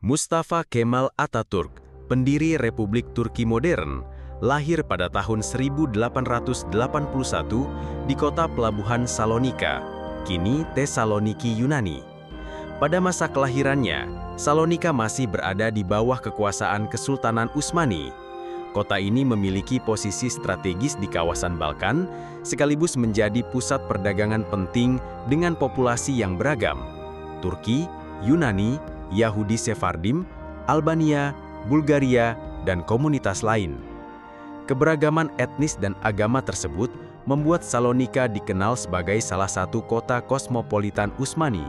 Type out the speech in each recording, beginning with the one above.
Mustafa Kemal Atatürk, pendiri Republik Turki modern, lahir pada tahun 1881 di kota pelabuhan Salonika, kini Thessaloniki, Yunani. Pada masa kelahirannya, Salonika masih berada di bawah kekuasaan Kesultanan Utsmani. Kota ini memiliki posisi strategis di kawasan Balkan, sekaligus menjadi pusat perdagangan penting dengan populasi yang beragam: Turki, Yunani, Yahudi Sephardim, Albania, Bulgaria, dan komunitas lain. Keberagaman etnis dan agama tersebut membuat Salonika dikenal sebagai salah satu kota kosmopolitan Utsmani,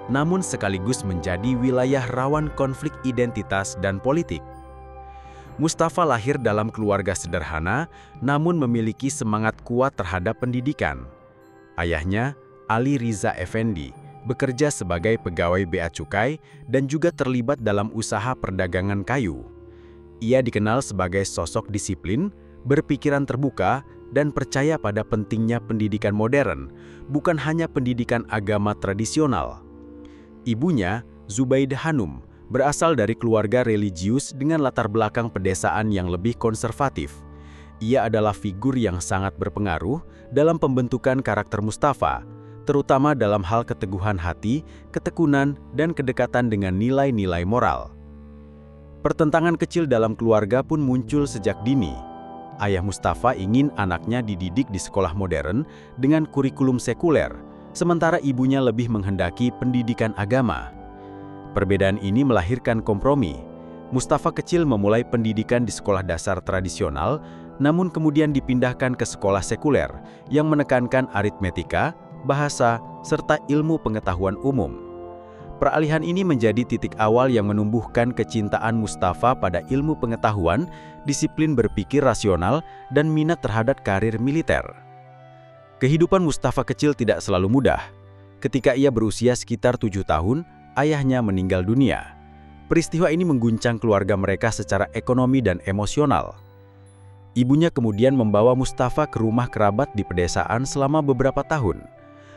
namun sekaligus menjadi wilayah rawan konflik identitas dan politik. Mustafa lahir dalam keluarga sederhana, namun memiliki semangat kuat terhadap pendidikan. Ayahnya, Ali Riza Effendi, bekerja sebagai pegawai bea cukai dan juga terlibat dalam usaha perdagangan kayu. Ia dikenal sebagai sosok disiplin, berpikiran terbuka, dan percaya pada pentingnya pendidikan modern, bukan hanya pendidikan agama tradisional. Ibunya, Zubaidah Hanum, berasal dari keluarga religius dengan latar belakang pedesaan yang lebih konservatif. Ia adalah figur yang sangat berpengaruh dalam pembentukan karakter Mustafa, terutama dalam hal keteguhan hati, ketekunan, dan kedekatan dengan nilai-nilai moral. Pertentangan kecil dalam keluarga pun muncul sejak dini. Ayah Mustafa ingin anaknya dididik di sekolah modern dengan kurikulum sekuler, sementara ibunya lebih menghendaki pendidikan agama. Perbedaan ini melahirkan kompromi. Mustafa kecil memulai pendidikan di sekolah dasar tradisional, namun kemudian dipindahkan ke sekolah sekuler yang menekankan aritmetika, bahasa, serta ilmu pengetahuan umum. Peralihan ini menjadi titik awal yang menumbuhkan kecintaan Mustafa pada ilmu pengetahuan, disiplin berpikir rasional, dan minat terhadap karir militer. Kehidupan Mustafa kecil tidak selalu mudah. Ketika ia berusia sekitar 7 tahun, ayahnya meninggal dunia. Peristiwa ini mengguncang keluarga mereka secara ekonomi dan emosional. Ibunya kemudian membawa Mustafa ke rumah kerabat di pedesaan selama beberapa tahun.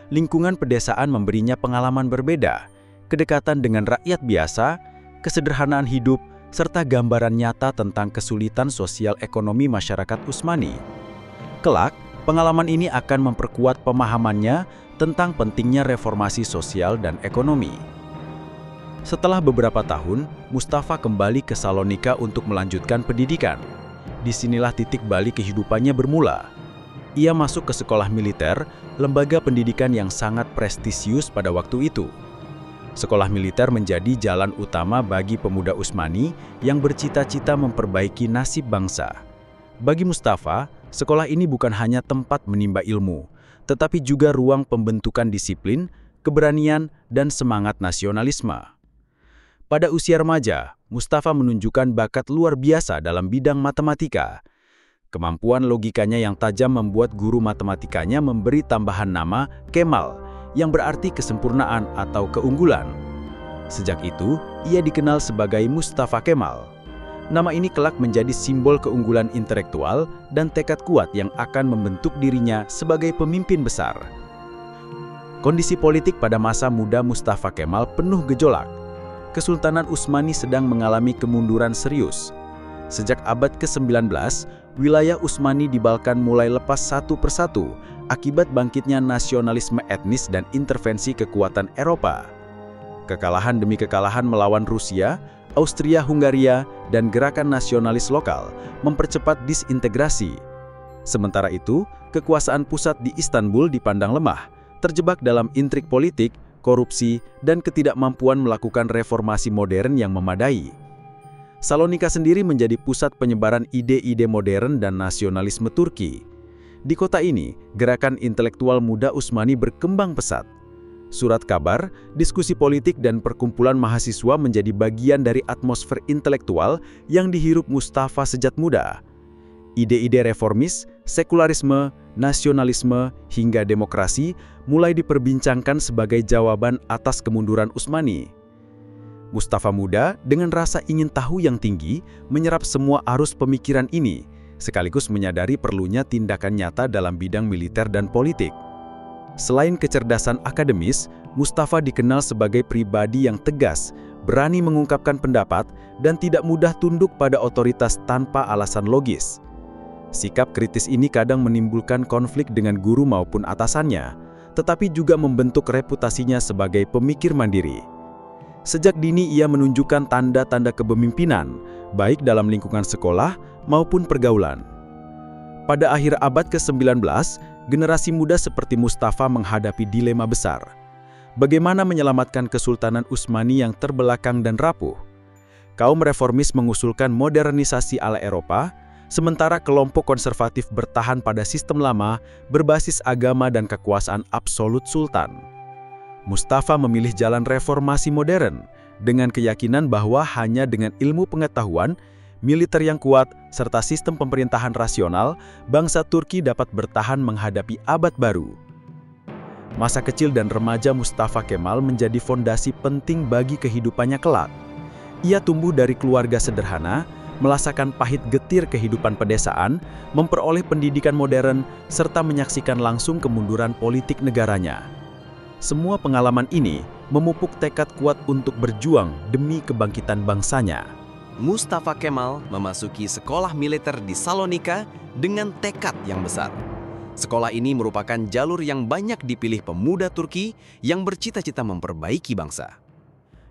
Lingkungan pedesaan memberinya pengalaman berbeda, kedekatan dengan rakyat biasa, kesederhanaan hidup, serta gambaran nyata tentang kesulitan sosial ekonomi masyarakat Utsmani. Kelak, pengalaman ini akan memperkuat pemahamannya tentang pentingnya reformasi sosial dan ekonomi. Setelah beberapa tahun, Mustafa kembali ke Salonika untuk melanjutkan pendidikan. Disinilah titik balik kehidupannya bermula. Ia masuk ke sekolah militer, lembaga pendidikan yang sangat prestisius pada waktu itu. Sekolah militer menjadi jalan utama bagi pemuda Utsmani yang bercita-cita memperbaiki nasib bangsa. Bagi Mustafa, sekolah ini bukan hanya tempat menimba ilmu, tetapi juga ruang pembentukan disiplin, keberanian, dan semangat nasionalisme. Pada usia remaja, Mustafa menunjukkan bakat luar biasa dalam bidang matematika. Kemampuan logikanya yang tajam membuat guru matematikanya memberi tambahan nama Kemal, yang berarti kesempurnaan atau keunggulan. Sejak itu, ia dikenal sebagai Mustafa Kemal. Nama ini kelak menjadi simbol keunggulan intelektual dan tekad kuat yang akan membentuk dirinya sebagai pemimpin besar. Kondisi politik pada masa muda Mustafa Kemal penuh gejolak. Kesultanan Utsmani sedang mengalami kemunduran serius. Sejak abad ke-19, wilayah Utsmani di Balkan mulai lepas satu persatu akibat bangkitnya nasionalisme etnis dan intervensi kekuatan Eropa. Kekalahan demi kekalahan melawan Rusia, Austria-Hungaria, dan gerakan nasionalis lokal mempercepat disintegrasi. Sementara itu, kekuasaan pusat di Istanbul dipandang lemah, terjebak dalam intrik politik, korupsi, dan ketidakmampuan melakukan reformasi modern yang memadai. Salonika sendiri menjadi pusat penyebaran ide-ide modern dan nasionalisme Turki. Di kota ini, gerakan intelektual muda Utsmani berkembang pesat. Surat kabar, diskusi politik, dan perkumpulan mahasiswa menjadi bagian dari atmosfer intelektual yang dihirup Mustafa sejak muda. Ide-ide reformis, sekularisme, nasionalisme, hingga demokrasi mulai diperbincangkan sebagai jawaban atas kemunduran Utsmani. Mustafa muda dengan rasa ingin tahu yang tinggi menyerap semua arus pemikiran ini, sekaligus menyadari perlunya tindakan nyata dalam bidang militer dan politik. Selain kecerdasan akademis, Mustafa dikenal sebagai pribadi yang tegas, berani mengungkapkan pendapat, dan tidak mudah tunduk pada otoritas tanpa alasan logis. Sikap kritis ini kadang menimbulkan konflik dengan guru maupun atasannya, tetapi juga membentuk reputasinya sebagai pemikir mandiri. Sejak dini ia menunjukkan tanda-tanda kepemimpinan, baik dalam lingkungan sekolah maupun pergaulan. Pada akhir abad ke-19, generasi muda seperti Mustafa menghadapi dilema besar. Bagaimana menyelamatkan Kesultanan Utsmani yang terbelakang dan rapuh? Kaum reformis mengusulkan modernisasi ala Eropa, sementara kelompok konservatif bertahan pada sistem lama berbasis agama dan kekuasaan absolut sultan. Mustafa memilih jalan reformasi modern dengan keyakinan bahwa hanya dengan ilmu pengetahuan, militer yang kuat, serta sistem pemerintahan rasional, bangsa Turki dapat bertahan menghadapi abad baru. Masa kecil dan remaja Mustafa Kemal menjadi fondasi penting bagi kehidupannya kelak. Ia tumbuh dari keluarga sederhana, merasakan pahit getir kehidupan pedesaan, memperoleh pendidikan modern, serta menyaksikan langsung kemunduran politik negaranya. Semua pengalaman ini memupuk tekad kuat untuk berjuang demi kebangkitan bangsanya. Mustafa Kemal memasuki sekolah militer di Salonika dengan tekad yang besar. Sekolah ini merupakan jalur yang banyak dipilih pemuda Turki yang bercita-cita memperbaiki bangsa.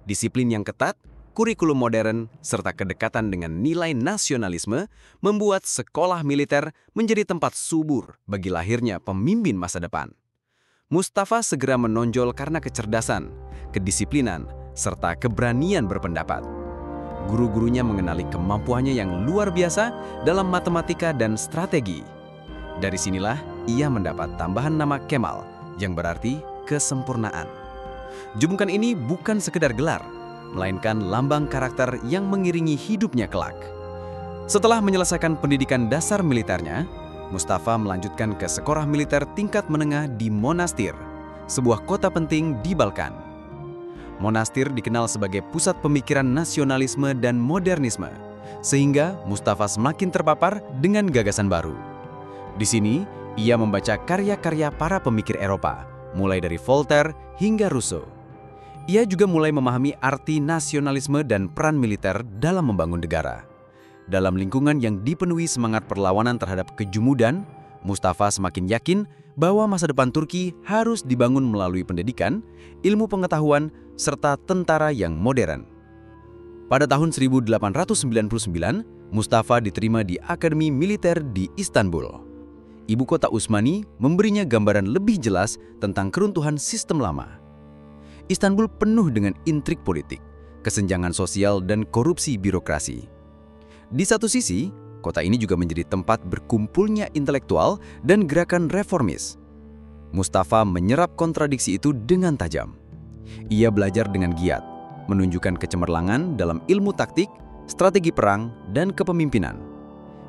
Disiplin yang ketat, kurikulum modern, serta kedekatan dengan nilai nasionalisme membuat sekolah militer menjadi tempat subur bagi lahirnya pemimpin masa depan. Mustafa segera menonjol karena kecerdasan, kedisiplinan, serta keberanian berpendapat. Guru-gurunya mengenali kemampuannya yang luar biasa dalam matematika dan strategi. Dari sinilah ia mendapat tambahan nama Kemal, yang berarti kesempurnaan. Julukan ini bukan sekedar gelar, melainkan lambang karakter yang mengiringi hidupnya kelak. Setelah menyelesaikan pendidikan dasar militernya, Mustafa melanjutkan ke sekolah militer tingkat menengah di Monastir, sebuah kota penting di Balkan. Monastir dikenal sebagai pusat pemikiran nasionalisme dan modernisme, sehingga Mustafa semakin terpapar dengan gagasan baru. Di sini, ia membaca karya-karya para pemikir Eropa, mulai dari Voltaire hingga Rousseau. Ia juga mulai memahami arti nasionalisme dan peran militer dalam membangun negara. Dalam lingkungan yang dipenuhi semangat perlawanan terhadap kejumudan, Mustafa semakin yakin bahwa masa depan Turki harus dibangun melalui pendidikan, ilmu pengetahuan, serta tentara yang modern. Pada tahun 1899, Mustafa diterima di Akademi Militer di Istanbul. Ibu kota Utsmani memberinya gambaran lebih jelas tentang keruntuhan sistem lama. Istanbul penuh dengan intrik politik, kesenjangan sosial, dan korupsi birokrasi. Di satu sisi, kota ini juga menjadi tempat berkumpulnya intelektual dan gerakan reformis. Mustafa menyerap kontradiksi itu dengan tajam. Ia belajar dengan giat, menunjukkan kecemerlangan dalam ilmu taktik, strategi perang, dan kepemimpinan.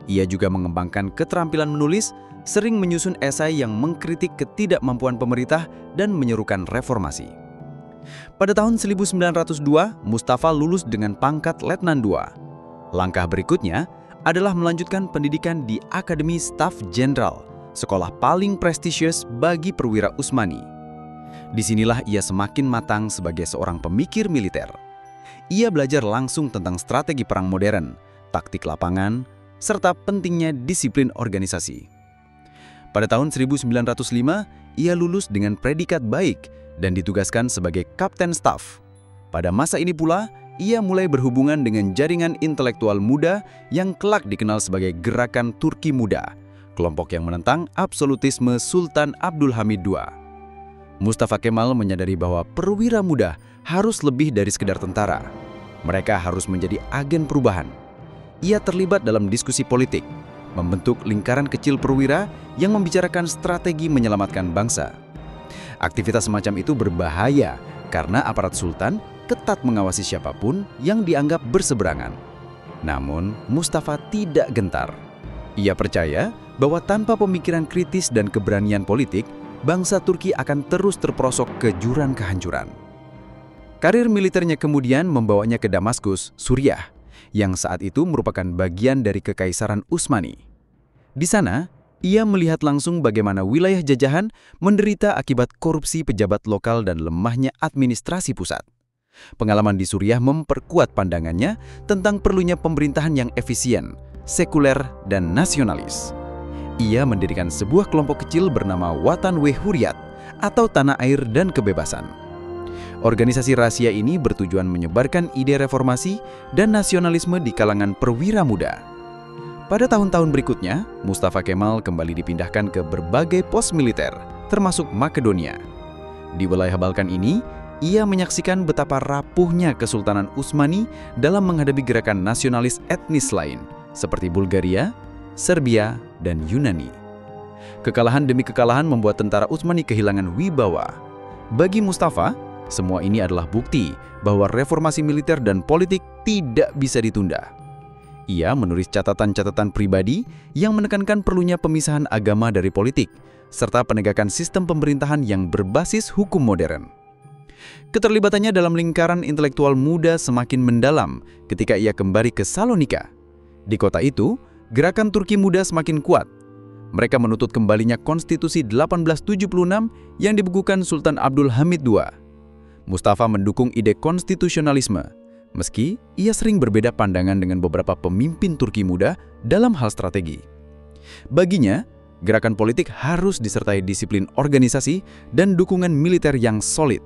Ia juga mengembangkan keterampilan menulis, sering menyusun esai yang mengkritik ketidakmampuan pemerintah dan menyerukan reformasi. Pada tahun 1902, Mustafa lulus dengan pangkat Letnan II. Langkah berikutnya adalah melanjutkan pendidikan di Akademi Staf Jenderal, sekolah paling prestisius bagi perwira Utsmani. Disinilah ia semakin matang sebagai seorang pemikir militer. Ia belajar langsung tentang strategi perang modern, taktik lapangan, serta pentingnya disiplin organisasi. Pada tahun 1905, ia lulus dengan predikat baik dan ditugaskan sebagai Kapten Staf. Pada masa ini pula, ia mulai berhubungan dengan jaringan intelektual muda yang kelak dikenal sebagai Gerakan Turki Muda, kelompok yang menentang absolutisme Sultan Abdul Hamid II. Mustafa Kemal menyadari bahwa perwira muda harus lebih dari sekedar tentara. Mereka harus menjadi agen perubahan. Ia terlibat dalam diskusi politik, membentuk lingkaran kecil perwira yang membicarakan strategi menyelamatkan bangsa. Aktivitas semacam itu berbahaya karena aparat sultan ketat mengawasi siapapun yang dianggap berseberangan. Namun, Mustafa tidak gentar. Ia percaya bahwa tanpa pemikiran kritis dan keberanian politik, bangsa Turki akan terus terperosok ke jurang kehancuran. Karir militernya kemudian membawanya ke Damaskus, Suriah, yang saat itu merupakan bagian dari Kekaisaran Utsmani. Di sana, ia melihat langsung bagaimana wilayah jajahan menderita akibat korupsi pejabat lokal dan lemahnya administrasi pusat. Pengalaman di Suriah memperkuat pandangannya tentang perlunya pemerintahan yang efisien, sekuler, dan nasionalis. Ia mendirikan sebuah kelompok kecil bernama Watan We Hurriyat atau Tanah Air dan Kebebasan. Organisasi rahasia ini bertujuan menyebarkan ide reformasi dan nasionalisme di kalangan perwira muda. Pada tahun-tahun berikutnya, Mustafa Kemal kembali dipindahkan ke berbagai pos militer, termasuk Makedonia. Di wilayah Balkan ini, ia menyaksikan betapa rapuhnya Kesultanan Utsmani dalam menghadapi gerakan nasionalis etnis lain, seperti Bulgaria, Serbia, dan Yunani. Kekalahan demi kekalahan membuat tentara Utsmani kehilangan wibawa. Bagi Mustafa, semua ini adalah bukti bahwa reformasi militer dan politik tidak bisa ditunda. Ia menulis catatan-catatan pribadi yang menekankan perlunya pemisahan agama dari politik, serta penegakan sistem pemerintahan yang berbasis hukum modern. Keterlibatannya dalam lingkaran intelektual muda semakin mendalam ketika ia kembali ke Salonika. Di kota itu, gerakan Turki muda semakin kuat. Mereka menuntut kembalinya konstitusi 1876 yang dibukukan Sultan Abdul Hamid II. Mustafa mendukung ide konstitusionalisme, meski ia sering berbeda pandangan dengan beberapa pemimpin Turki muda dalam hal strategi. Baginya, gerakan politik harus disertai disiplin organisasi dan dukungan militer yang solid.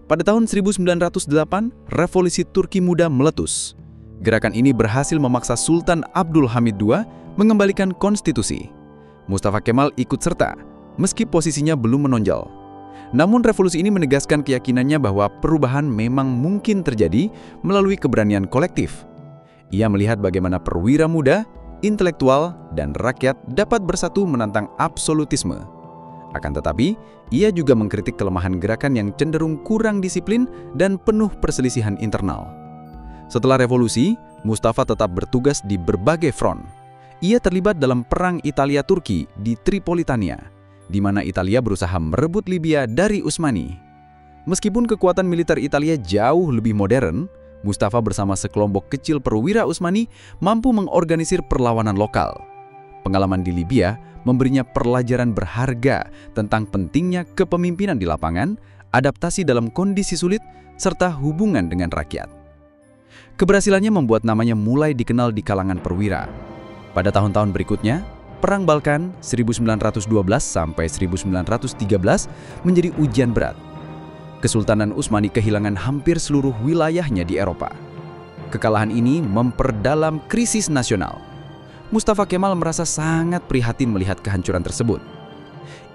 Pada tahun 1908, revolusi Turki muda meletus. Gerakan ini berhasil memaksa Sultan Abdul Hamid II mengembalikan konstitusi. Mustafa Kemal ikut serta, meski posisinya belum menonjol. Namun revolusi ini menegaskan keyakinannya bahwa perubahan memang mungkin terjadi melalui keberanian kolektif. Ia melihat bagaimana perwira muda, intelektual, dan rakyat dapat bersatu menantang absolutisme. Akan tetapi, ia juga mengkritik kelemahan gerakan yang cenderung kurang disiplin dan penuh perselisihan internal. Setelah revolusi, Mustafa tetap bertugas di berbagai front. Ia terlibat dalam Perang Italia-Turki di Tripolitania, di mana Italia berusaha merebut Libya dari Utsmani. Meskipun kekuatan militer Italia jauh lebih modern, Mustafa bersama sekelompok kecil perwira Utsmani mampu mengorganisir perlawanan lokal. Pengalaman di Libya memberinya pelajaran berharga tentang pentingnya kepemimpinan di lapangan, adaptasi dalam kondisi sulit, serta hubungan dengan rakyat. Keberhasilannya membuat namanya mulai dikenal di kalangan perwira. Pada tahun-tahun berikutnya, Perang Balkan 1912 sampai 1913 menjadi ujian berat. Kesultanan Utsmani kehilangan hampir seluruh wilayahnya di Eropa. Kekalahan ini memperdalam krisis nasional. Mustafa Kemal merasa sangat prihatin melihat kehancuran tersebut.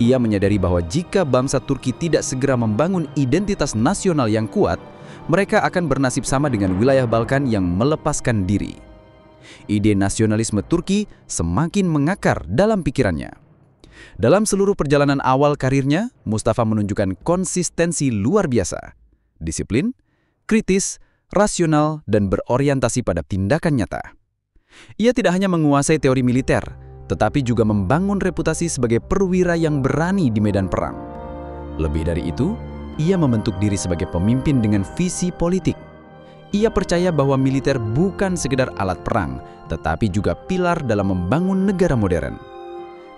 Ia menyadari bahwa jika bangsa Turki tidak segera membangun identitas nasional yang kuat, mereka akan bernasib sama dengan wilayah Balkan yang melepaskan diri. Ide nasionalisme Turki semakin mengakar dalam pikirannya. Dalam seluruh perjalanan awal karirnya, Mustafa menunjukkan konsistensi luar biasa. Disiplin, kritis, rasional, dan berorientasi pada tindakan nyata. Ia tidak hanya menguasai teori militer, tetapi juga membangun reputasi sebagai perwira yang berani di medan perang. Lebih dari itu, ia membentuk diri sebagai pemimpin dengan visi politik. Ia percaya bahwa militer bukan sekedar alat perang, tetapi juga pilar dalam membangun negara modern.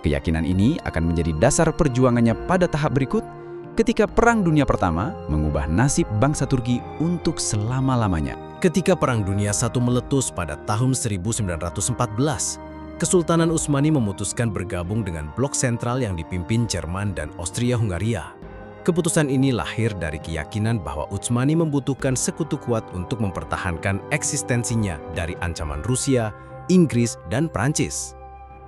Keyakinan ini akan menjadi dasar perjuangannya pada tahap berikut ketika Perang Dunia Pertama mengubah nasib bangsa Turki untuk selama-lamanya. Ketika Perang Dunia I meletus pada tahun 1914, Kesultanan Utsmani memutuskan bergabung dengan blok sentral yang dipimpin Jerman dan Austria-Hungaria. Keputusan ini lahir dari keyakinan bahwa Utsmani membutuhkan sekutu kuat untuk mempertahankan eksistensinya dari ancaman Rusia, Inggris, dan Prancis.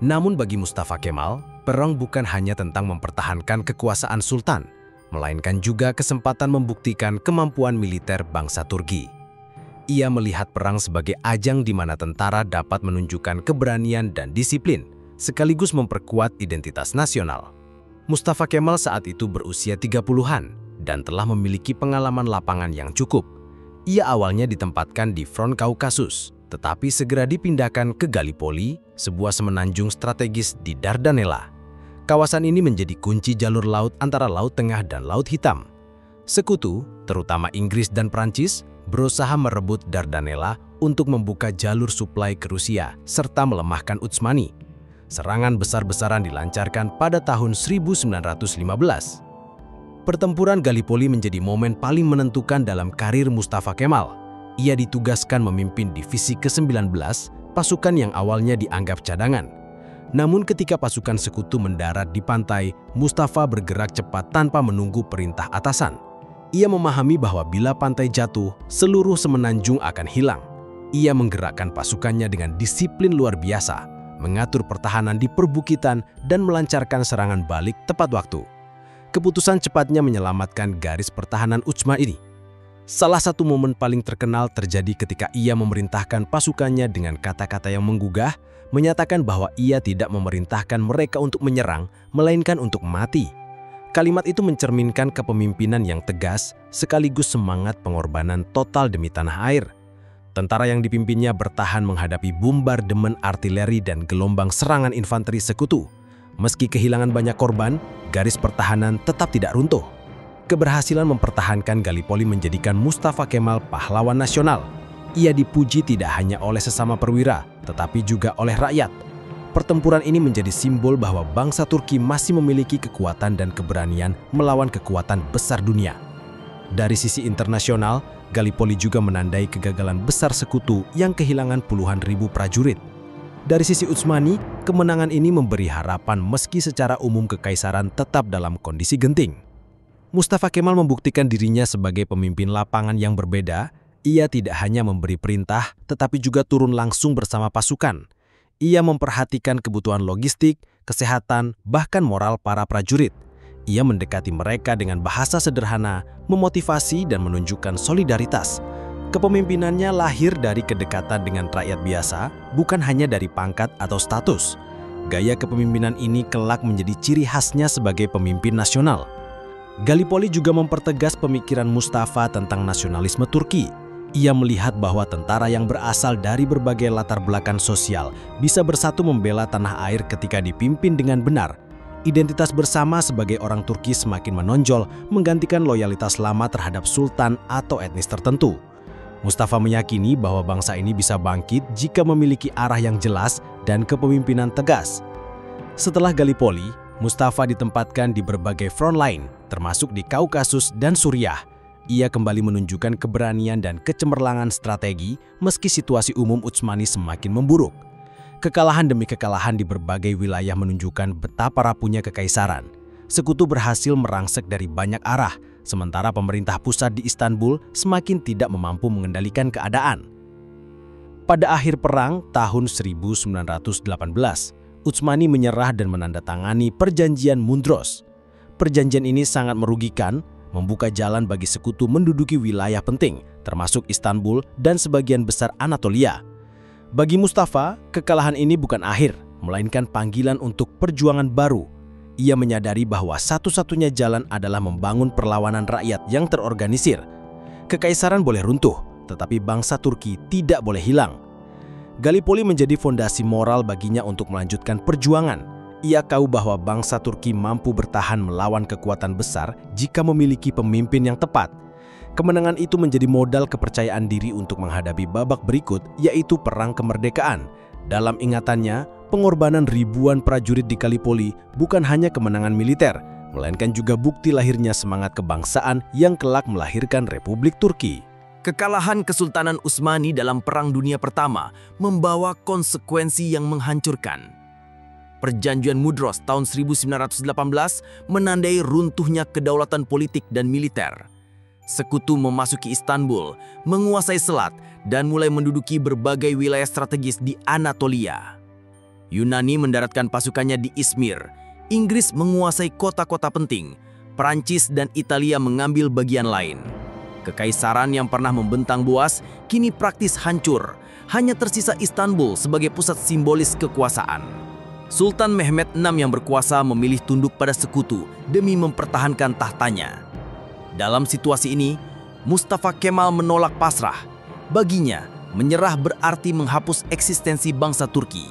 Namun bagi Mustafa Kemal, perang bukan hanya tentang mempertahankan kekuasaan sultan, melainkan juga kesempatan membuktikan kemampuan militer bangsa Turki. Ia melihat perang sebagai ajang di mana tentara dapat menunjukkan keberanian dan disiplin, sekaligus memperkuat identitas nasional. Mustafa Kemal saat itu berusia 30-an dan telah memiliki pengalaman lapangan yang cukup. Ia awalnya ditempatkan di front Kaukasus, tetapi segera dipindahkan ke Gallipoli, sebuah semenanjung strategis di Dardanella. Kawasan ini menjadi kunci jalur laut antara Laut Tengah dan Laut Hitam. Sekutu, terutama Inggris dan Prancis, berusaha merebut Dardanella untuk membuka jalur suplai ke Rusia serta melemahkan Utsmani. Serangan besar-besaran dilancarkan pada tahun 1915. Pertempuran Gallipoli menjadi momen paling menentukan dalam karir Mustafa Kemal. Ia ditugaskan memimpin Divisi ke-19, pasukan yang awalnya dianggap cadangan. Namun ketika pasukan sekutu mendarat di pantai, Mustafa bergerak cepat tanpa menunggu perintah atasan. Ia memahami bahwa bila pantai jatuh, seluruh semenanjung akan hilang. Ia menggerakkan pasukannya dengan disiplin luar biasa, mengatur pertahanan di perbukitan dan melancarkan serangan balik tepat waktu. Keputusan cepatnya menyelamatkan garis pertahanan Utsman ini. Salah satu momen paling terkenal terjadi ketika ia memerintahkan pasukannya dengan kata-kata yang menggugah, menyatakan bahwa ia tidak memerintahkan mereka untuk menyerang, melainkan untuk mati. Kalimat itu mencerminkan kepemimpinan yang tegas, sekaligus semangat pengorbanan total demi tanah air. Tentara yang dipimpinnya bertahan menghadapi bombardemen artileri dan gelombang serangan infanteri sekutu. Meski kehilangan banyak korban, garis pertahanan tetap tidak runtuh. Keberhasilan mempertahankan Gallipoli menjadikan Mustafa Kemal pahlawan nasional. Ia dipuji tidak hanya oleh sesama perwira, tetapi juga oleh rakyat. Pertempuran ini menjadi simbol bahwa bangsa Turki masih memiliki kekuatan dan keberanian melawan kekuatan besar dunia. Dari sisi internasional, Gallipoli juga menandai kegagalan besar sekutu yang kehilangan puluhan ribu prajurit. Dari sisi Utsmani, kemenangan ini memberi harapan meski secara umum kekaisaran tetap dalam kondisi genting. Mustafa Kemal membuktikan dirinya sebagai pemimpin lapangan yang berbeda. Ia tidak hanya memberi perintah, tetapi juga turun langsung bersama pasukan. Ia memperhatikan kebutuhan logistik, kesehatan, bahkan moral para prajurit. Ia mendekati mereka dengan bahasa sederhana, memotivasi dan menunjukkan solidaritas. Kepemimpinannya lahir dari kedekatan dengan rakyat biasa, bukan hanya dari pangkat atau status. Gaya kepemimpinan ini kelak menjadi ciri khasnya sebagai pemimpin nasional. Gallipoli juga mempertegas pemikiran Mustafa tentang nasionalisme Turki. Ia melihat bahwa tentara yang berasal dari berbagai latar belakang sosial bisa bersatu membela tanah air ketika dipimpin dengan benar. Identitas bersama sebagai orang Turki semakin menonjol, menggantikan loyalitas lama terhadap sultan atau etnis tertentu. Mustafa meyakini bahwa bangsa ini bisa bangkit jika memiliki arah yang jelas dan kepemimpinan tegas. Setelah Gallipoli, Mustafa ditempatkan di berbagai front line, termasuk di Kaukasus dan Suriah. Ia kembali menunjukkan keberanian dan kecemerlangan strategi meski situasi umum Utsmani semakin memburuk. Kekalahan demi kekalahan di berbagai wilayah menunjukkan betapa rapuhnya kekaisaran. Sekutu berhasil merangsek dari banyak arah, sementara pemerintah pusat di Istanbul semakin tidak mampu mengendalikan keadaan. Pada akhir perang tahun 1918, Utsmani menyerah dan menandatangani Perjanjian Mundros. Perjanjian ini sangat merugikan, membuka jalan bagi sekutu menduduki wilayah penting, termasuk Istanbul dan sebagian besar Anatolia. Bagi Mustafa, kekalahan ini bukan akhir, melainkan panggilan untuk perjuangan baru. Ia menyadari bahwa satu-satunya jalan adalah membangun perlawanan rakyat yang terorganisir. Kekaisaran boleh runtuh, tetapi bangsa Turki tidak boleh hilang. Gallipoli menjadi fondasi moral baginya untuk melanjutkan perjuangan. Ia tahu bahwa bangsa Turki mampu bertahan melawan kekuatan besar jika memiliki pemimpin yang tepat. Kemenangan itu menjadi modal kepercayaan diri untuk menghadapi babak berikut, yaitu Perang Kemerdekaan. Dalam ingatannya, pengorbanan ribuan prajurit di Gallipoli bukan hanya kemenangan militer, melainkan juga bukti lahirnya semangat kebangsaan yang kelak melahirkan Republik Turki. Kekalahan Kesultanan Utsmani dalam Perang Dunia Pertama membawa konsekuensi yang menghancurkan. Perjanjian Mundros tahun 1918 menandai runtuhnya kedaulatan politik dan militer. Sekutu memasuki Istanbul, menguasai selat, dan mulai menduduki berbagai wilayah strategis di Anatolia. Yunani mendaratkan pasukannya di Izmir, Inggris menguasai kota-kota penting, Perancis dan Italia mengambil bagian lain. Kekaisaran yang pernah membentang luas kini praktis hancur, hanya tersisa Istanbul sebagai pusat simbolis kekuasaan. Sultan Mehmed VI yang berkuasa memilih tunduk pada sekutu demi mempertahankan tahtanya. Dalam situasi ini, Mustafa Kemal menolak pasrah. Baginya, menyerah berarti menghapus eksistensi bangsa Turki.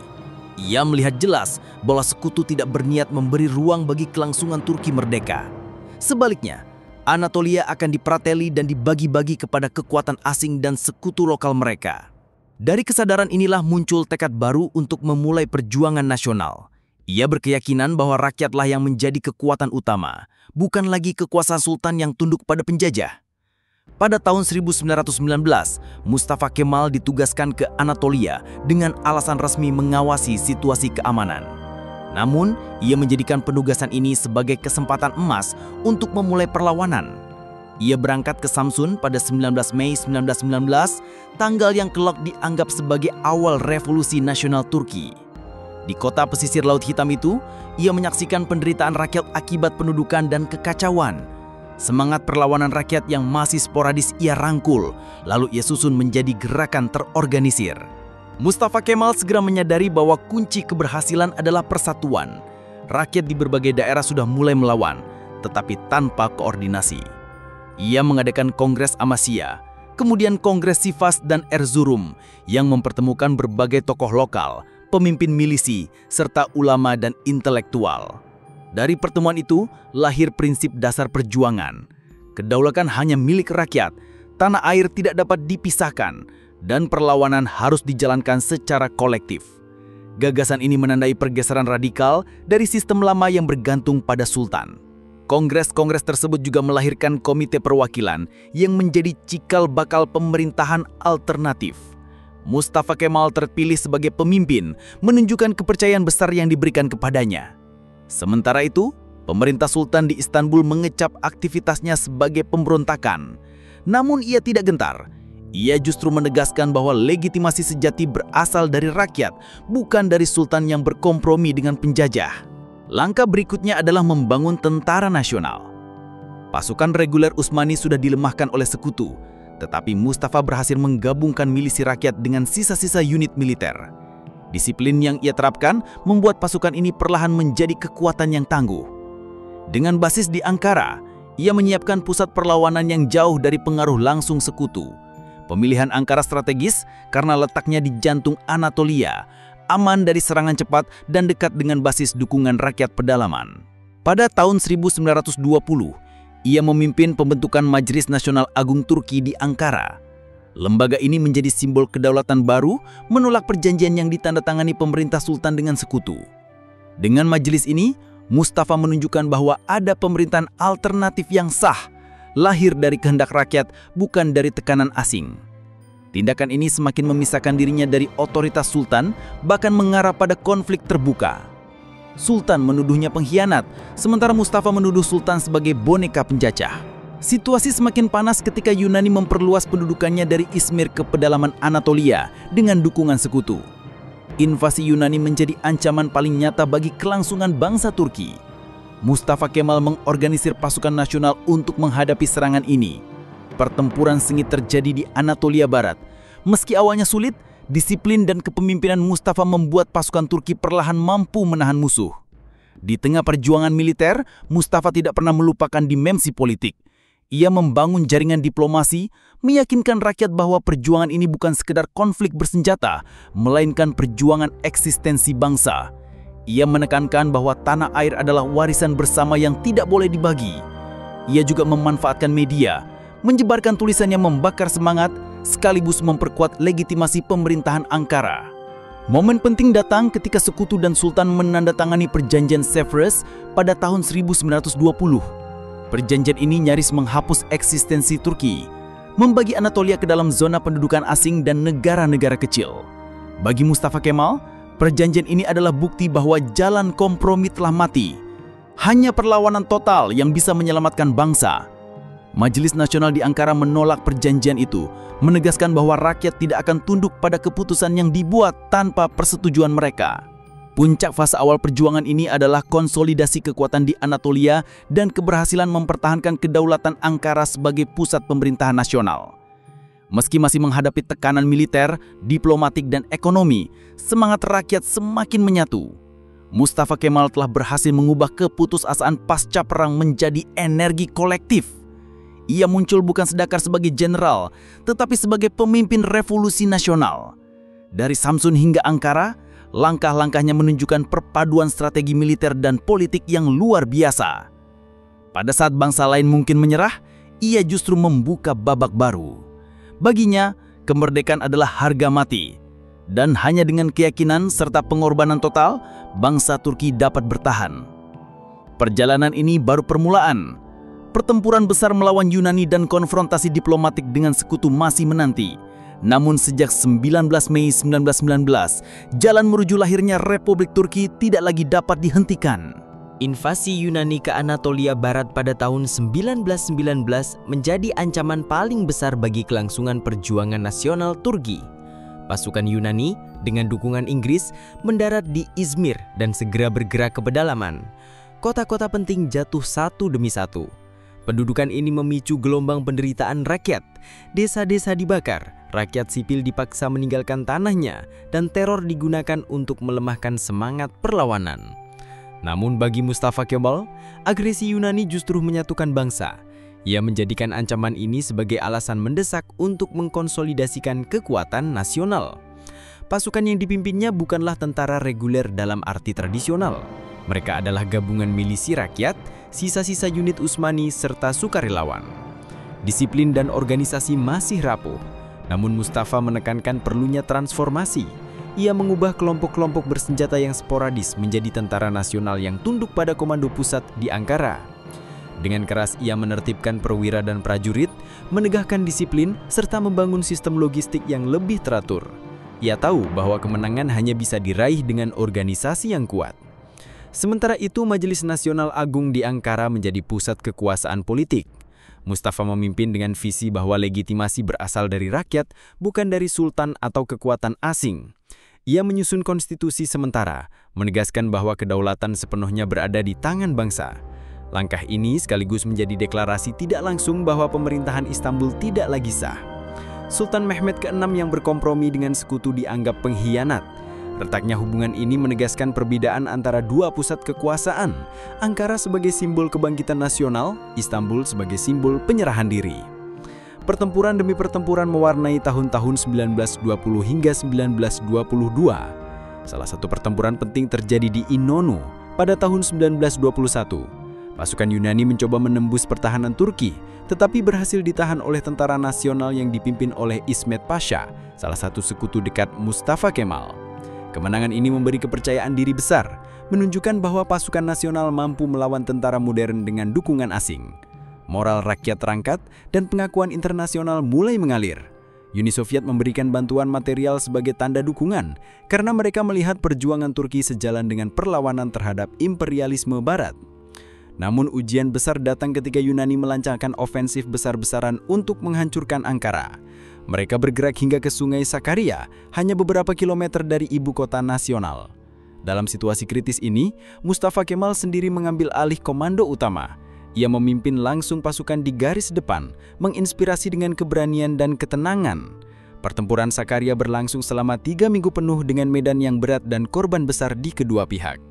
Ia melihat jelas bahwa sekutu tidak berniat memberi ruang bagi kelangsungan Turki merdeka. Sebaliknya, Anatolia akan diprateli dan dibagi-bagi kepada kekuatan asing dan sekutu lokal mereka. Dari kesadaran inilah muncul tekad baru untuk memulai perjuangan nasional. Ia berkeyakinan bahwa rakyatlah yang menjadi kekuatan utama, bukan lagi kekuasaan sultan yang tunduk pada penjajah. Pada tahun 1919, Mustafa Kemal ditugaskan ke Anatolia dengan alasan resmi mengawasi situasi keamanan. Namun, ia menjadikan penugasan ini sebagai kesempatan emas untuk memulai perlawanan. Ia berangkat ke Samsun pada 19 Mei 1919, tanggal yang kelak dianggap sebagai awal revolusi nasional Turki. Di kota pesisir Laut Hitam itu, ia menyaksikan penderitaan rakyat akibat pendudukan dan kekacauan. Semangat perlawanan rakyat yang masih sporadis ia rangkul, lalu ia susun menjadi gerakan terorganisir. Mustafa Kemal segera menyadari bahwa kunci keberhasilan adalah persatuan. Rakyat di berbagai daerah sudah mulai melawan, tetapi tanpa koordinasi. Ia mengadakan Kongres Amasya, kemudian Kongres Sivas dan Erzurum yang mempertemukan berbagai tokoh lokal, pemimpin milisi, serta ulama dan intelektual. Dari pertemuan itu, lahir prinsip dasar perjuangan. Kedaulatan hanya milik rakyat, tanah air tidak dapat dipisahkan, dan perlawanan harus dijalankan secara kolektif. Gagasan ini menandai pergeseran radikal dari sistem lama yang bergantung pada sultan. Kongres-kongres tersebut juga melahirkan komite perwakilan yang menjadi cikal bakal pemerintahan alternatif. Mustafa Kemal terpilih sebagai pemimpin, menunjukkan kepercayaan besar yang diberikan kepadanya. Sementara itu, pemerintah sultan di Istanbul mengecap aktivitasnya sebagai pemberontakan. Namun ia tidak gentar. Ia justru menegaskan bahwa legitimasi sejati berasal dari rakyat, bukan dari sultan yang berkompromi dengan penjajah. Langkah berikutnya adalah membangun tentara nasional. Pasukan reguler Utsmani sudah dilemahkan oleh sekutu, tetapi Mustafa berhasil menggabungkan milisi rakyat dengan sisa-sisa unit militer. Disiplin yang ia terapkan membuat pasukan ini perlahan menjadi kekuatan yang tangguh. Dengan basis di Ankara, ia menyiapkan pusat perlawanan yang jauh dari pengaruh langsung sekutu. Pemilihan Ankara strategis karena letaknya di jantung Anatolia, aman dari serangan cepat dan dekat dengan basis dukungan rakyat pedalaman. Pada tahun 1920, ia memimpin pembentukan Majelis Nasional Agung Turki di Ankara. Lembaga ini menjadi simbol kedaulatan baru, menolak perjanjian yang ditandatangani pemerintah sultan dengan sekutu. Dengan majelis ini, Mustafa menunjukkan bahwa ada pemerintahan alternatif yang sah, lahir dari kehendak rakyat, bukan dari tekanan asing. Tindakan ini semakin memisahkan dirinya dari otoritas sultan, bahkan mengarah pada konflik terbuka. Sultan menuduhnya pengkhianat, sementara Mustafa menuduh sultan sebagai boneka penjajah. Situasi semakin panas ketika Yunani memperluas pendudukannya dari Izmir ke pedalaman Anatolia dengan dukungan sekutu. Invasi Yunani menjadi ancaman paling nyata bagi kelangsungan bangsa Turki. Mustafa Kemal mengorganisir pasukan nasional untuk menghadapi serangan ini. Pertempuran sengit terjadi di Anatolia Barat. Meski awalnya sulit, disiplin dan kepemimpinan Mustafa membuat pasukan Turki perlahan mampu menahan musuh. Di tengah perjuangan militer, Mustafa tidak pernah melupakan dimensi politik. Ia membangun jaringan diplomasi, meyakinkan rakyat bahwa perjuangan ini bukan sekedar konflik bersenjata, melainkan perjuangan eksistensi bangsa. Ia menekankan bahwa tanah air adalah warisan bersama yang tidak boleh dibagi. Ia juga memanfaatkan media, menyebarkan tulisan yang membakar semangat, sekaligus memperkuat legitimasi pemerintahan Ankara. Momen penting datang ketika sekutu dan sultan menandatangani perjanjian Sevres pada tahun 1920. Perjanjian ini nyaris menghapus eksistensi Turki, membagi Anatolia ke dalam zona pendudukan asing dan negara-negara kecil. Bagi Mustafa Kemal, perjanjian ini adalah bukti bahwa jalan kompromi telah mati. Hanya perlawanan total yang bisa menyelamatkan bangsa. Majelis Nasional di Ankara menolak perjanjian itu, menegaskan bahwa rakyat tidak akan tunduk pada keputusan yang dibuat tanpa persetujuan mereka. Puncak fase awal perjuangan ini adalah konsolidasi kekuatan di Anatolia dan keberhasilan mempertahankan kedaulatan Ankara sebagai pusat pemerintahan nasional. Meski masih menghadapi tekanan militer, diplomatik, dan ekonomi, semangat rakyat semakin menyatu. Mustafa Kemal telah berhasil mengubah keputusasaan pasca perang menjadi energi kolektif. Ia muncul bukan sedakar sebagai jenderal, tetapi sebagai pemimpin revolusi nasional. Dari Samsun hingga Ankara, langkah-langkahnya menunjukkan perpaduan strategi militer dan politik yang luar biasa. Pada saat bangsa lain mungkin menyerah, ia justru membuka babak baru. Baginya, kemerdekaan adalah harga mati. Dan hanya dengan keyakinan serta pengorbanan total, bangsa Turki dapat bertahan. Perjalanan ini baru permulaan. Pertempuran besar melawan Yunani dan konfrontasi diplomatik dengan sekutu masih menanti. Namun sejak 19 Mei 1919, jalan menuju lahirnya Republik Turki tidak lagi dapat dihentikan. Invasi Yunani ke Anatolia Barat pada tahun 1919 menjadi ancaman paling besar bagi kelangsungan perjuangan nasional Turki. Pasukan Yunani dengan dukungan Inggris mendarat di Izmir dan segera bergerak ke pedalaman. Kota-kota penting jatuh satu demi satu. Pendudukan ini memicu gelombang penderitaan rakyat. Desa-desa dibakar, rakyat sipil dipaksa meninggalkan tanahnya, dan teror digunakan untuk melemahkan semangat perlawanan. Namun bagi Mustafa Kemal, agresi Yunani justru menyatukan bangsa. Ia menjadikan ancaman ini sebagai alasan mendesak untuk mengkonsolidasikan kekuatan nasional. Pasukan yang dipimpinnya bukanlah tentara reguler dalam arti tradisional. Mereka adalah gabungan milisi rakyat, sisa-sisa unit Utsmani, serta sukarelawan. Disiplin dan organisasi masih rapuh, namun Mustafa menekankan perlunya transformasi. Ia mengubah kelompok-kelompok bersenjata yang sporadis menjadi tentara nasional yang tunduk pada komando pusat di Ankara. Dengan keras ia menertibkan perwira dan prajurit, menegakkan disiplin, serta membangun sistem logistik yang lebih teratur. Ia tahu bahwa kemenangan hanya bisa diraih dengan organisasi yang kuat. Sementara itu, Majelis Nasional Agung di Ankara menjadi pusat kekuasaan politik. Mustafa memimpin dengan visi bahwa legitimasi berasal dari rakyat, bukan dari sultan atau kekuatan asing. Ia menyusun konstitusi sementara, menegaskan bahwa kedaulatan sepenuhnya berada di tangan bangsa. Langkah ini sekaligus menjadi deklarasi tidak langsung bahwa pemerintahan Istanbul tidak lagi sah. Sultan Mehmed ke-6 yang berkompromi dengan sekutu dianggap pengkhianat. Retaknya hubungan ini menegaskan perbedaan antara dua pusat kekuasaan, Ankara sebagai simbol kebangkitan nasional, Istanbul sebagai simbol penyerahan diri. Pertempuran demi pertempuran mewarnai tahun-tahun 1920 hingga 1922. Salah satu pertempuran penting terjadi di Inonu pada tahun 1921. Pasukan Yunani mencoba menembus pertahanan Turki, tetapi berhasil ditahan oleh tentara nasional yang dipimpin oleh İsmet Pasha, salah satu sekutu dekat Mustafa Kemal. Kemenangan ini memberi kepercayaan diri besar, menunjukkan bahwa pasukan nasional mampu melawan tentara modern dengan dukungan asing. Moral rakyat terangkat dan pengakuan internasional mulai mengalir. Uni Soviet memberikan bantuan material sebagai tanda dukungan karena mereka melihat perjuangan Turki sejalan dengan perlawanan terhadap imperialisme Barat. Namun ujian besar datang ketika Yunani melancarkan ofensif besar-besaran untuk menghancurkan Ankara. Mereka bergerak hingga ke Sungai Sakarya, hanya beberapa kilometer dari ibu kota nasional. Dalam situasi kritis ini, Mustafa Kemal sendiri mengambil alih komando utama. Ia memimpin langsung pasukan di garis depan, menginspirasi dengan keberanian dan ketenangan. Pertempuran Sakarya berlangsung selama 3 minggu penuh dengan medan yang berat dan korban besar di kedua pihak.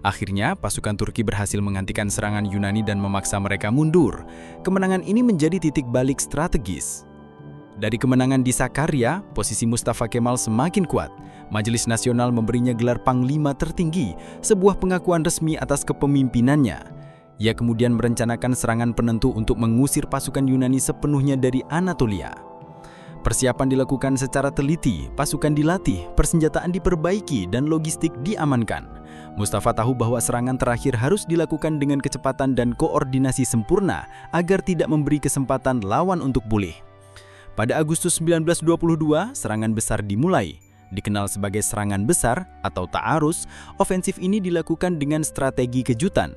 Akhirnya, pasukan Turki berhasil menghentikan serangan Yunani dan memaksa mereka mundur. Kemenangan ini menjadi titik balik strategis. Dari kemenangan di Sakarya, posisi Mustafa Kemal semakin kuat. Majelis Nasional memberinya gelar Panglima Tertinggi, sebuah pengakuan resmi atas kepemimpinannya. Ia kemudian merencanakan serangan penentu untuk mengusir pasukan Yunani sepenuhnya dari Anatolia. Persiapan dilakukan secara teliti, pasukan dilatih, persenjataan diperbaiki, dan logistik diamankan. Mustafa tahu bahwa serangan terakhir harus dilakukan dengan kecepatan dan koordinasi sempurna agar tidak memberi kesempatan lawan untuk pulih. Pada Agustus 1922, serangan besar dimulai. Dikenal sebagai serangan besar atau ta'arus, ofensif ini dilakukan dengan strategi kejutan.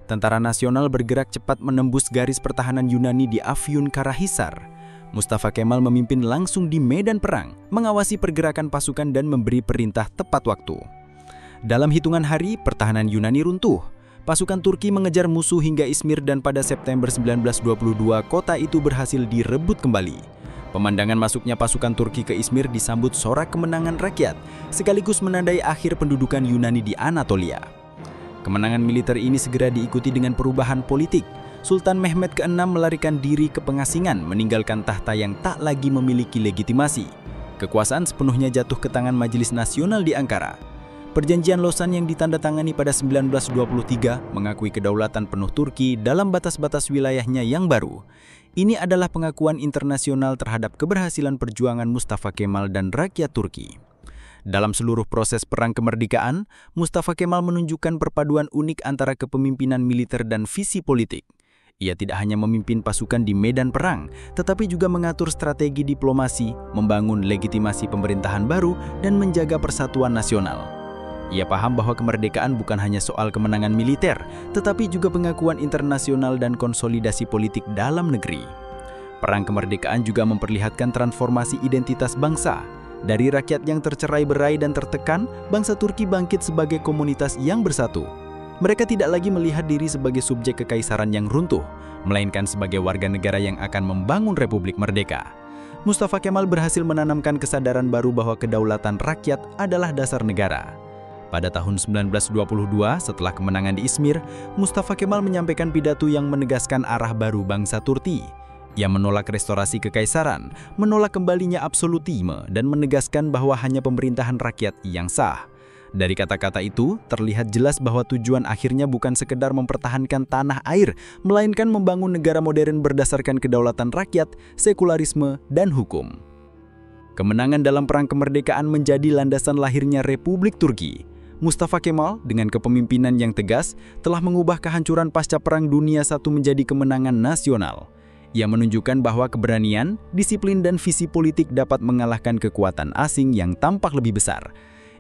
Tentara nasional bergerak cepat menembus garis pertahanan Yunani di Afyun Karahisar. Mustafa Kemal memimpin langsung di medan perang, mengawasi pergerakan pasukan dan memberi perintah tepat waktu. Dalam hitungan hari, pertahanan Yunani runtuh. Pasukan Turki mengejar musuh hingga Izmir dan pada September 1922 kota itu berhasil direbut kembali. Pemandangan masuknya pasukan Turki ke Izmir disambut sorak kemenangan rakyat, sekaligus menandai akhir pendudukan Yunani di Anatolia. Kemenangan militer ini segera diikuti dengan perubahan politik. Sultan Mehmed ke-6 melarikan diri ke pengasingan, meninggalkan tahta yang tak lagi memiliki legitimasi. Kekuasaan sepenuhnya jatuh ke tangan Majelis Nasional di Ankara. Perjanjian Lausanne yang ditandatangani pada 1923 mengakui kedaulatan penuh Turki dalam batas-batas wilayahnya yang baru. Ini adalah pengakuan internasional terhadap keberhasilan perjuangan Mustafa Kemal dan rakyat Turki. Dalam seluruh proses perang kemerdekaan, Mustafa Kemal menunjukkan perpaduan unik antara kepemimpinan militer dan visi politik. Ia tidak hanya memimpin pasukan di medan perang, tetapi juga mengatur strategi diplomasi, membangun legitimasi pemerintahan baru, dan menjaga persatuan nasional. Ia paham bahwa kemerdekaan bukan hanya soal kemenangan militer, tetapi juga pengakuan internasional dan konsolidasi politik dalam negeri. Perang kemerdekaan juga memperlihatkan transformasi identitas bangsa. Dari rakyat yang tercerai-berai dan tertekan, bangsa Turki bangkit sebagai komunitas yang bersatu. Mereka tidak lagi melihat diri sebagai subjek kekaisaran yang runtuh, melainkan sebagai warga negara yang akan membangun Republik Merdeka. Mustafa Kemal berhasil menanamkan kesadaran baru bahwa kedaulatan rakyat adalah dasar negara. Pada tahun 1922, setelah kemenangan di Izmir, Mustafa Kemal menyampaikan pidato yang menegaskan arah baru bangsa Turki. Ia menolak restorasi kekaisaran, menolak kembalinya absolutisme, dan menegaskan bahwa hanya pemerintahan rakyat yang sah. Dari kata-kata itu, terlihat jelas bahwa tujuan akhirnya bukan sekedar mempertahankan tanah air, melainkan membangun negara modern berdasarkan kedaulatan rakyat, sekularisme, dan hukum. Kemenangan dalam perang kemerdekaan menjadi landasan lahirnya Republik Turki. Mustafa Kemal, dengan kepemimpinan yang tegas, telah mengubah kehancuran pasca Perang Dunia I menjadi kemenangan nasional. Ia menunjukkan bahwa keberanian, disiplin, dan visi politik dapat mengalahkan kekuatan asing yang tampak lebih besar.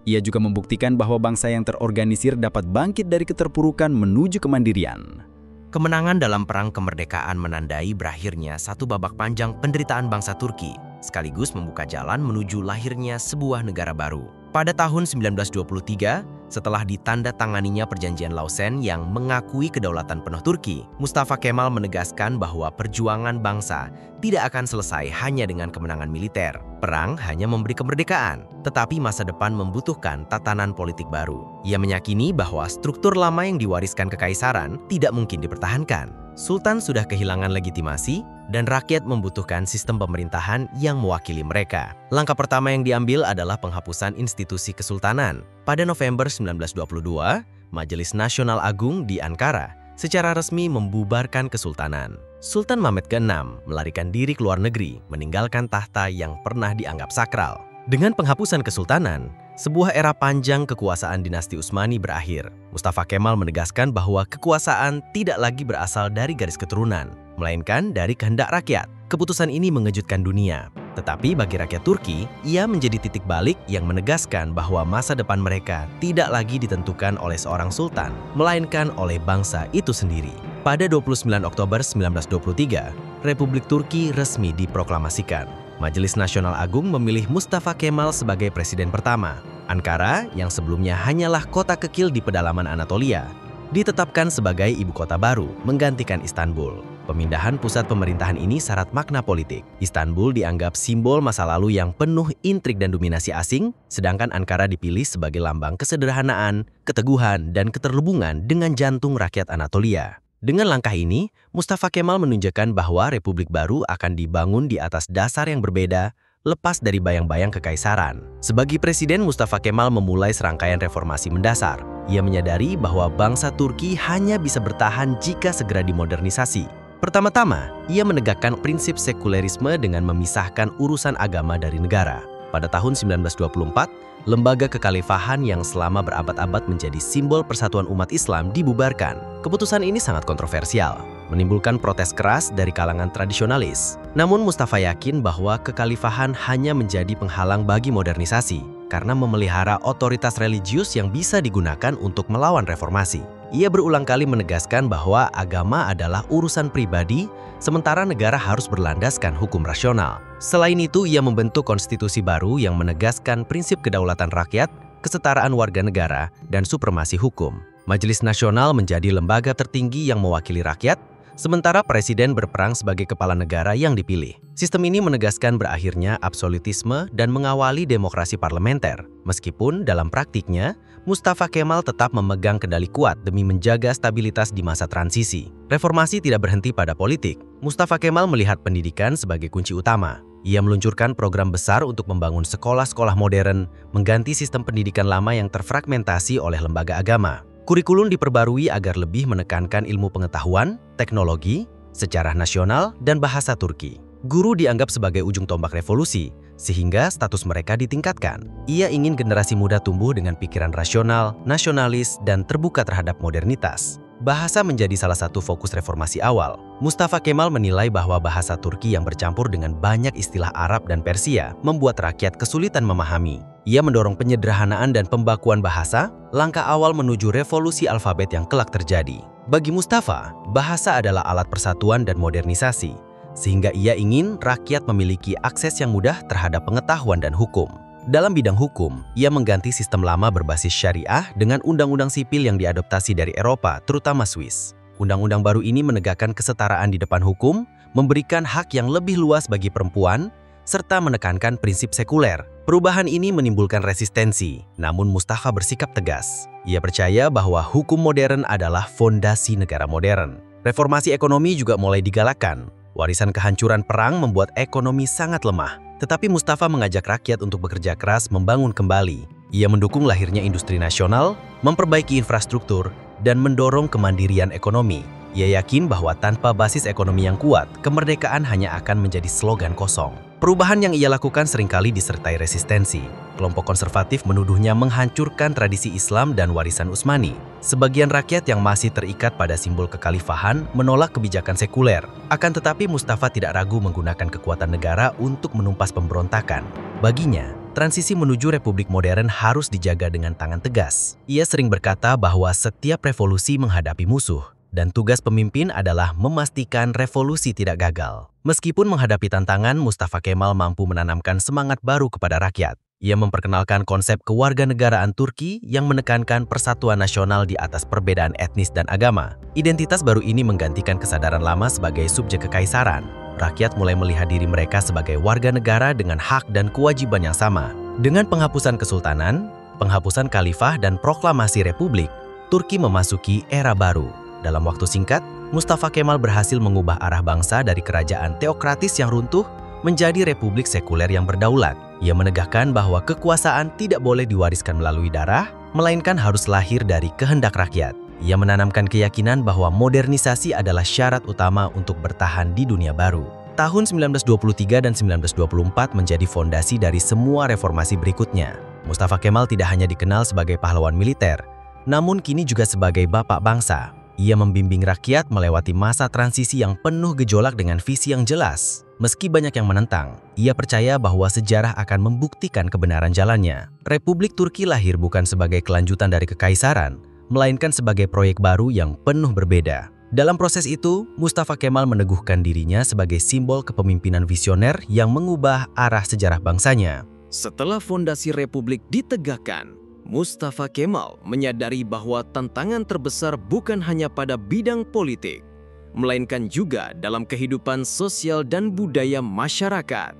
Ia juga membuktikan bahwa bangsa yang terorganisir dapat bangkit dari keterpurukan menuju kemandirian. Kemenangan dalam perang kemerdekaan menandai berakhirnya satu babak panjang penderitaan bangsa Turki, sekaligus membuka jalan menuju lahirnya sebuah negara baru. Pada tahun 1923, setelah ditandatanganinya Perjanjian Lausanne yang mengakui kedaulatan penuh Turki, Mustafa Kemal menegaskan bahwa perjuangan bangsa tidak akan selesai hanya dengan kemenangan militer. Perang hanya memberi kemerdekaan, tetapi masa depan membutuhkan tatanan politik baru. Ia meyakini bahwa struktur lama yang diwariskan kekaisaran tidak mungkin dipertahankan. Sultan sudah kehilangan legitimasi, dan rakyat membutuhkan sistem pemerintahan yang mewakili mereka. Langkah pertama yang diambil adalah penghapusan institusi kesultanan. Pada November 1922, Majelis Nasional Agung di Ankara secara resmi membubarkan kesultanan. Sultan Mehmed ke-6 melarikan diri ke luar negeri, meninggalkan tahta yang pernah dianggap sakral. Dengan penghapusan kesultanan, sebuah era panjang kekuasaan dinasti Utsmani berakhir. Mustafa Kemal menegaskan bahwa kekuasaan tidak lagi berasal dari garis keturunan, melainkan dari kehendak rakyat. Keputusan ini mengejutkan dunia. Tetapi bagi rakyat Turki, ia menjadi titik balik yang menegaskan bahwa masa depan mereka tidak lagi ditentukan oleh seorang sultan, melainkan oleh bangsa itu sendiri. Pada 29 Oktober 1923, Republik Turki resmi diproklamasikan. Majelis Nasional Agung memilih Mustafa Kemal sebagai presiden pertama. Ankara, yang sebelumnya hanyalah kota kecil di pedalaman Anatolia, ditetapkan sebagai ibu kota baru, menggantikan Istanbul. Pemindahan pusat pemerintahan ini syarat makna politik. Istanbul dianggap simbol masa lalu yang penuh intrik dan dominasi asing, sedangkan Ankara dipilih sebagai lambang kesederhanaan, keteguhan, dan keterhubungan dengan jantung rakyat Anatolia. Dengan langkah ini, Mustafa Kemal menunjukkan bahwa Republik baru akan dibangun di atas dasar yang berbeda, lepas dari bayang-bayang kekaisaran. Sebagai presiden, Mustafa Kemal memulai serangkaian reformasi mendasar. Ia menyadari bahwa bangsa Turki hanya bisa bertahan jika segera dimodernisasi. Pertama-tama, ia menegakkan prinsip sekulerisme dengan memisahkan urusan agama dari negara. Pada tahun 1924, lembaga kekhalifahan yang selama berabad-abad menjadi simbol persatuan umat Islam dibubarkan. Keputusan ini sangat kontroversial, menimbulkan protes keras dari kalangan tradisionalis. Namun Mustafa yakin bahwa kekhalifahan hanya menjadi penghalang bagi modernisasi, karena memelihara otoritas religius yang bisa digunakan untuk melawan reformasi. Ia berulang kali menegaskan bahwa agama adalah urusan pribadi, sementara negara harus berlandaskan hukum rasional. Selain itu, ia membentuk konstitusi baru yang menegaskan prinsip kedaulatan rakyat, kesetaraan warga negara, dan supremasi hukum. Majelis Nasional menjadi lembaga tertinggi yang mewakili rakyat, sementara presiden berperang sebagai kepala negara yang dipilih. Sistem ini menegaskan berakhirnya absolutisme dan mengawali demokrasi parlementer. Meskipun dalam praktiknya, Mustafa Kemal tetap memegang kendali kuat demi menjaga stabilitas di masa transisi. Reformasi tidak berhenti pada politik. Mustafa Kemal melihat pendidikan sebagai kunci utama. Ia meluncurkan program besar untuk membangun sekolah-sekolah modern, mengganti sistem pendidikan lama yang terfragmentasi oleh lembaga agama. Kurikulum diperbarui agar lebih menekankan ilmu pengetahuan, teknologi, sejarah nasional, dan bahasa Turki. Guru dianggap sebagai ujung tombak revolusi, sehingga status mereka ditingkatkan. Ia ingin generasi muda tumbuh dengan pikiran rasional, nasionalis, dan terbuka terhadap modernitas. Bahasa menjadi salah satu fokus reformasi awal. Mustafa Kemal menilai bahwa bahasa Turki yang bercampur dengan banyak istilah Arab dan Persia membuat rakyat kesulitan memahami. Ia mendorong penyederhanaan dan pembakuan bahasa, langkah awal menuju revolusi alfabet yang kelak terjadi. Bagi Mustafa, bahasa adalah alat persatuan dan modernisasi, sehingga ia ingin rakyat memiliki akses yang mudah terhadap pengetahuan dan hukum. Dalam bidang hukum, ia mengganti sistem lama berbasis syariah dengan undang-undang sipil yang diadoptasi dari Eropa, terutama Swiss. Undang-undang baru ini menegakkan kesetaraan di depan hukum, memberikan hak yang lebih luas bagi perempuan, serta menekankan prinsip sekuler. Perubahan ini menimbulkan resistensi, namun Mustafa bersikap tegas. Ia percaya bahwa hukum modern adalah fondasi negara modern. Reformasi ekonomi juga mulai digalakkan. Warisan kehancuran perang membuat ekonomi sangat lemah. Tetapi Mustafa mengajak rakyat untuk bekerja keras membangun kembali. Ia mendukung lahirnya industri nasional, memperbaiki infrastruktur, dan mendorong kemandirian ekonomi. Ia yakin bahwa tanpa basis ekonomi yang kuat, kemerdekaan hanya akan menjadi slogan kosong. Perubahan yang ia lakukan seringkali disertai resistensi. Kelompok konservatif menuduhnya menghancurkan tradisi Islam dan warisan Utsmani. Sebagian rakyat yang masih terikat pada simbol kekhalifahan menolak kebijakan sekuler. Akan tetapi Mustafa tidak ragu menggunakan kekuatan negara untuk menumpas pemberontakan. Baginya, transisi menuju republik modern harus dijaga dengan tangan tegas. Ia sering berkata bahwa setiap revolusi menghadapi musuh, dan tugas pemimpin adalah memastikan revolusi tidak gagal. Meskipun menghadapi tantangan, Mustafa Kemal mampu menanamkan semangat baru kepada rakyat. Ia memperkenalkan konsep kewarganegaraan Turki yang menekankan persatuan nasional di atas perbedaan etnis dan agama. Identitas baru ini menggantikan kesadaran lama sebagai subjek kekaisaran. Rakyat mulai melihat diri mereka sebagai warga negara dengan hak dan kewajiban yang sama. Dengan penghapusan kesultanan, penghapusan khalifah, dan proklamasi republik, Turki memasuki era baru. Dalam waktu singkat, Mustafa Kemal berhasil mengubah arah bangsa dari kerajaan teokratis yang runtuh menjadi republik sekuler yang berdaulat. Ia menegakkan bahwa kekuasaan tidak boleh diwariskan melalui darah, melainkan harus lahir dari kehendak rakyat. Ia menanamkan keyakinan bahwa modernisasi adalah syarat utama untuk bertahan di dunia baru. Tahun 1923 dan 1924 menjadi fondasi dari semua reformasi berikutnya. Mustafa Kemal tidak hanya dikenal sebagai pahlawan militer, namun kini juga sebagai bapak bangsa. Ia membimbing rakyat melewati masa transisi yang penuh gejolak dengan visi yang jelas. Meski banyak yang menentang, ia percaya bahwa sejarah akan membuktikan kebenaran jalannya. Republik Turki lahir bukan sebagai kelanjutan dari kekaisaran, melainkan sebagai proyek baru yang penuh berbeda. Dalam proses itu, Mustafa Kemal meneguhkan dirinya sebagai simbol kepemimpinan visioner yang mengubah arah sejarah bangsanya. Setelah fondasi republik ditegakkan, Mustafa Kemal menyadari bahwa tantangan terbesar bukan hanya pada bidang politik, melainkan juga dalam kehidupan sosial dan budaya masyarakat.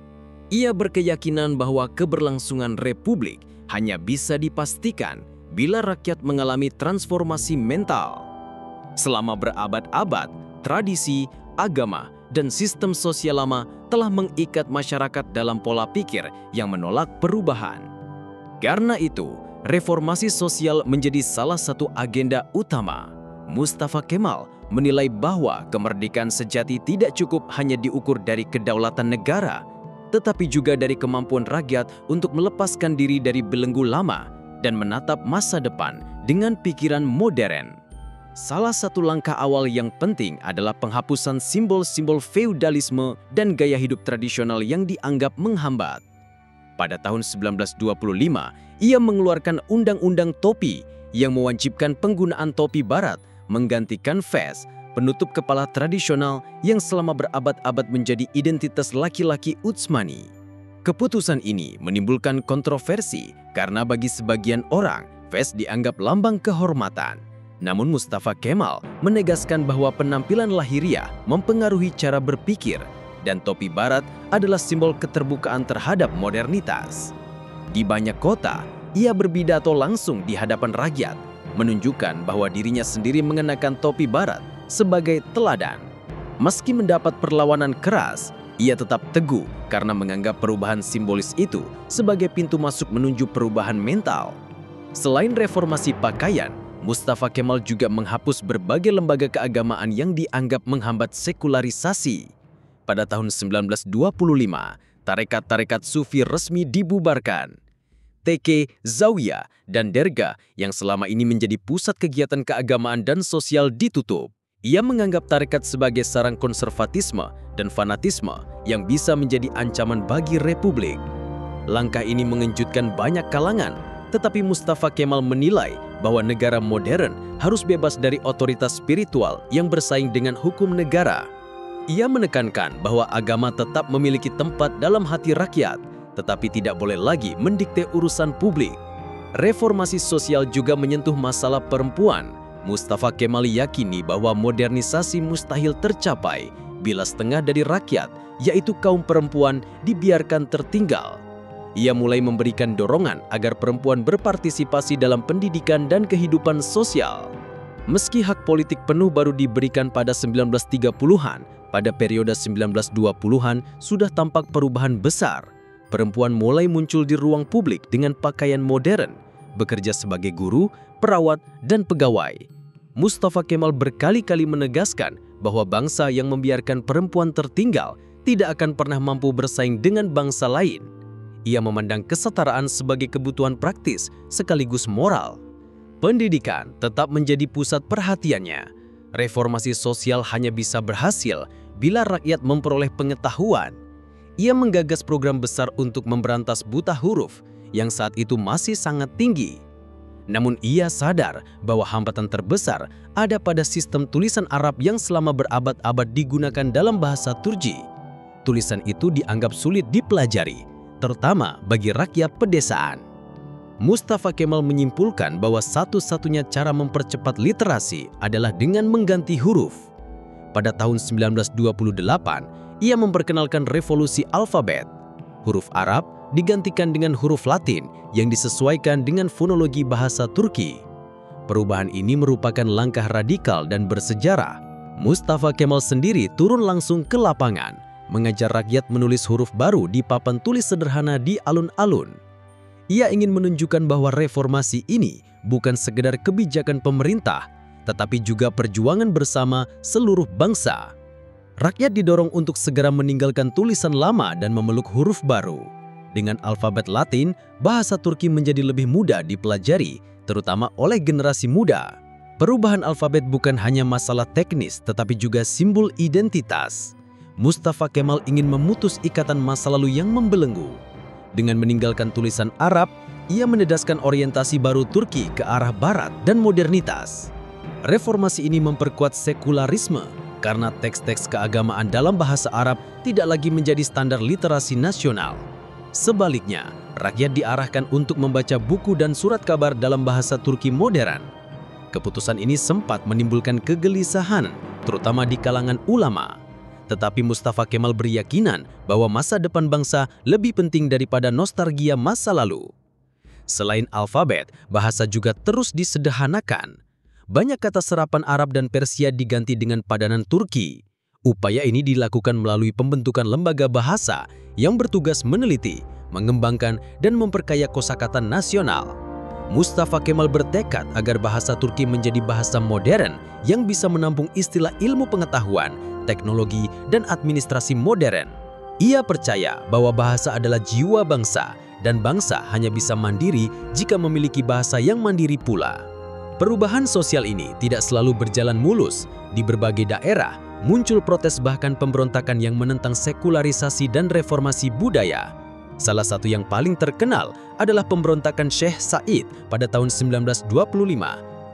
Ia berkeyakinan bahwa keberlangsungan republik hanya bisa dipastikan bila rakyat mengalami transformasi mental. Selama berabad-abad, tradisi, agama, dan sistem sosial lama telah mengikat masyarakat dalam pola pikir yang menolak perubahan. Karena itu, reformasi sosial menjadi salah satu agenda utama. Mustafa Kemal menilai bahwa kemerdekaan sejati tidak cukup hanya diukur dari kedaulatan negara, tetapi juga dari kemampuan rakyat untuk melepaskan diri dari belenggu lama dan menatap masa depan dengan pikiran modern. Salah satu langkah awal yang penting adalah penghapusan simbol-simbol feudalisme dan gaya hidup tradisional yang dianggap menghambat. Pada tahun 1925, ia mengeluarkan Undang-Undang Topi yang mewajibkan penggunaan topi barat menggantikan fez, penutup kepala tradisional yang selama berabad-abad menjadi identitas laki-laki Utsmani. Keputusan ini menimbulkan kontroversi karena bagi sebagian orang, fez dianggap lambang kehormatan. Namun Mustafa Kemal menegaskan bahwa penampilan lahiriah mempengaruhi cara berpikir dan topi barat adalah simbol keterbukaan terhadap modernitas. Di banyak kota, ia berpidato langsung di hadapan rakyat, menunjukkan bahwa dirinya sendiri mengenakan topi barat sebagai teladan. Meski mendapat perlawanan keras, ia tetap teguh karena menganggap perubahan simbolis itu sebagai pintu masuk menuju perubahan mental. Selain reformasi pakaian, Mustafa Kemal juga menghapus berbagai lembaga keagamaan yang dianggap menghambat sekularisasi. pada tahun 1925, tarekat-tarekat sufi resmi dibubarkan. TK, Zawiyah, dan Derga yang selama ini menjadi pusat kegiatan keagamaan dan sosial ditutup. Ia menganggap tarekat sebagai sarang konservatisme dan fanatisme yang bisa menjadi ancaman bagi Republik. Langkah ini mengejutkan banyak kalangan, tetapi Mustafa Kemal menilai bahwa negara modern harus bebas dari otoritas spiritual yang bersaing dengan hukum negara. Ia menekankan bahwa agama tetap memiliki tempat dalam hati rakyat, tetapi tidak boleh lagi mendikte urusan publik. Reformasi sosial juga menyentuh masalah perempuan. Mustafa Kemal yakini bahwa modernisasi mustahil tercapai bila setengah dari rakyat, yaitu kaum perempuan, dibiarkan tertinggal. Ia mulai memberikan dorongan agar perempuan berpartisipasi dalam pendidikan dan kehidupan sosial. Meski hak politik penuh baru diberikan pada 1930-an, pada periode 1920-an sudah tampak perubahan besar. Perempuan mulai muncul di ruang publik dengan pakaian modern, bekerja sebagai guru, perawat, dan pegawai. Mustafa Kemal berkali-kali menegaskan bahwa bangsa yang membiarkan perempuan tertinggal tidak akan pernah mampu bersaing dengan bangsa lain. Ia memandang kesetaraan sebagai kebutuhan praktis sekaligus moral. Pendidikan tetap menjadi pusat perhatiannya. Reformasi sosial hanya bisa berhasil bila rakyat memperoleh pengetahuan. Ia menggagas program besar untuk memberantas buta huruf yang saat itu masih sangat tinggi. Namun ia sadar bahwa hambatan terbesar ada pada sistem tulisan Arab yang selama berabad-abad digunakan dalam bahasa Turki. Tulisan itu dianggap sulit dipelajari, terutama bagi rakyat pedesaan. Mustafa Kemal menyimpulkan bahwa satu-satunya cara mempercepat literasi adalah dengan mengganti huruf. Pada tahun 1928, ia memperkenalkan revolusi alfabet. Huruf Arab digantikan dengan huruf Latin yang disesuaikan dengan fonologi bahasa Turki. Perubahan ini merupakan langkah radikal dan bersejarah. Mustafa Kemal sendiri turun langsung ke lapangan, mengajar rakyat menulis huruf baru di papan tulis sederhana di alun-alun. Ia ingin menunjukkan bahwa reformasi ini bukan sekedar kebijakan pemerintah, tetapi juga perjuangan bersama seluruh bangsa. Rakyat didorong untuk segera meninggalkan tulisan lama dan memeluk huruf baru. Dengan alfabet Latin, bahasa Turki menjadi lebih mudah dipelajari, terutama oleh generasi muda. Perubahan alfabet bukan hanya masalah teknis, tetapi juga simbol identitas. Mustafa Kemal ingin memutus ikatan masa lalu yang membelenggu. Dengan meninggalkan tulisan Arab, ia menedaskan orientasi baru Turki ke arah barat dan modernitas. Reformasi ini memperkuat sekularisme, karena teks-teks keagamaan dalam bahasa Arab tidak lagi menjadi standar literasi nasional. Sebaliknya, rakyat diarahkan untuk membaca buku dan surat kabar dalam bahasa Turki modern. Keputusan ini sempat menimbulkan kegelisahan, terutama di kalangan ulama. Tetapi Mustafa Kemal berkeyakinan bahwa masa depan bangsa lebih penting daripada nostalgia masa lalu. Selain alfabet, bahasa juga terus disederhanakan. Banyak kata serapan Arab dan Persia diganti dengan padanan Turki. Upaya ini dilakukan melalui pembentukan lembaga bahasa yang bertugas meneliti, mengembangkan, dan memperkaya kosakata nasional. Mustafa Kemal bertekad agar bahasa Turki menjadi bahasa modern yang bisa menampung istilah ilmu pengetahuan, teknologi, dan administrasi modern. Ia percaya bahwa bahasa adalah jiwa bangsa, dan bangsa hanya bisa mandiri jika memiliki bahasa yang mandiri pula. Perubahan sosial ini tidak selalu berjalan mulus. Di berbagai daerah, muncul protes bahkan pemberontakan yang menentang sekularisasi dan reformasi budaya. Salah satu yang paling terkenal adalah pemberontakan Syekh Said pada tahun 1925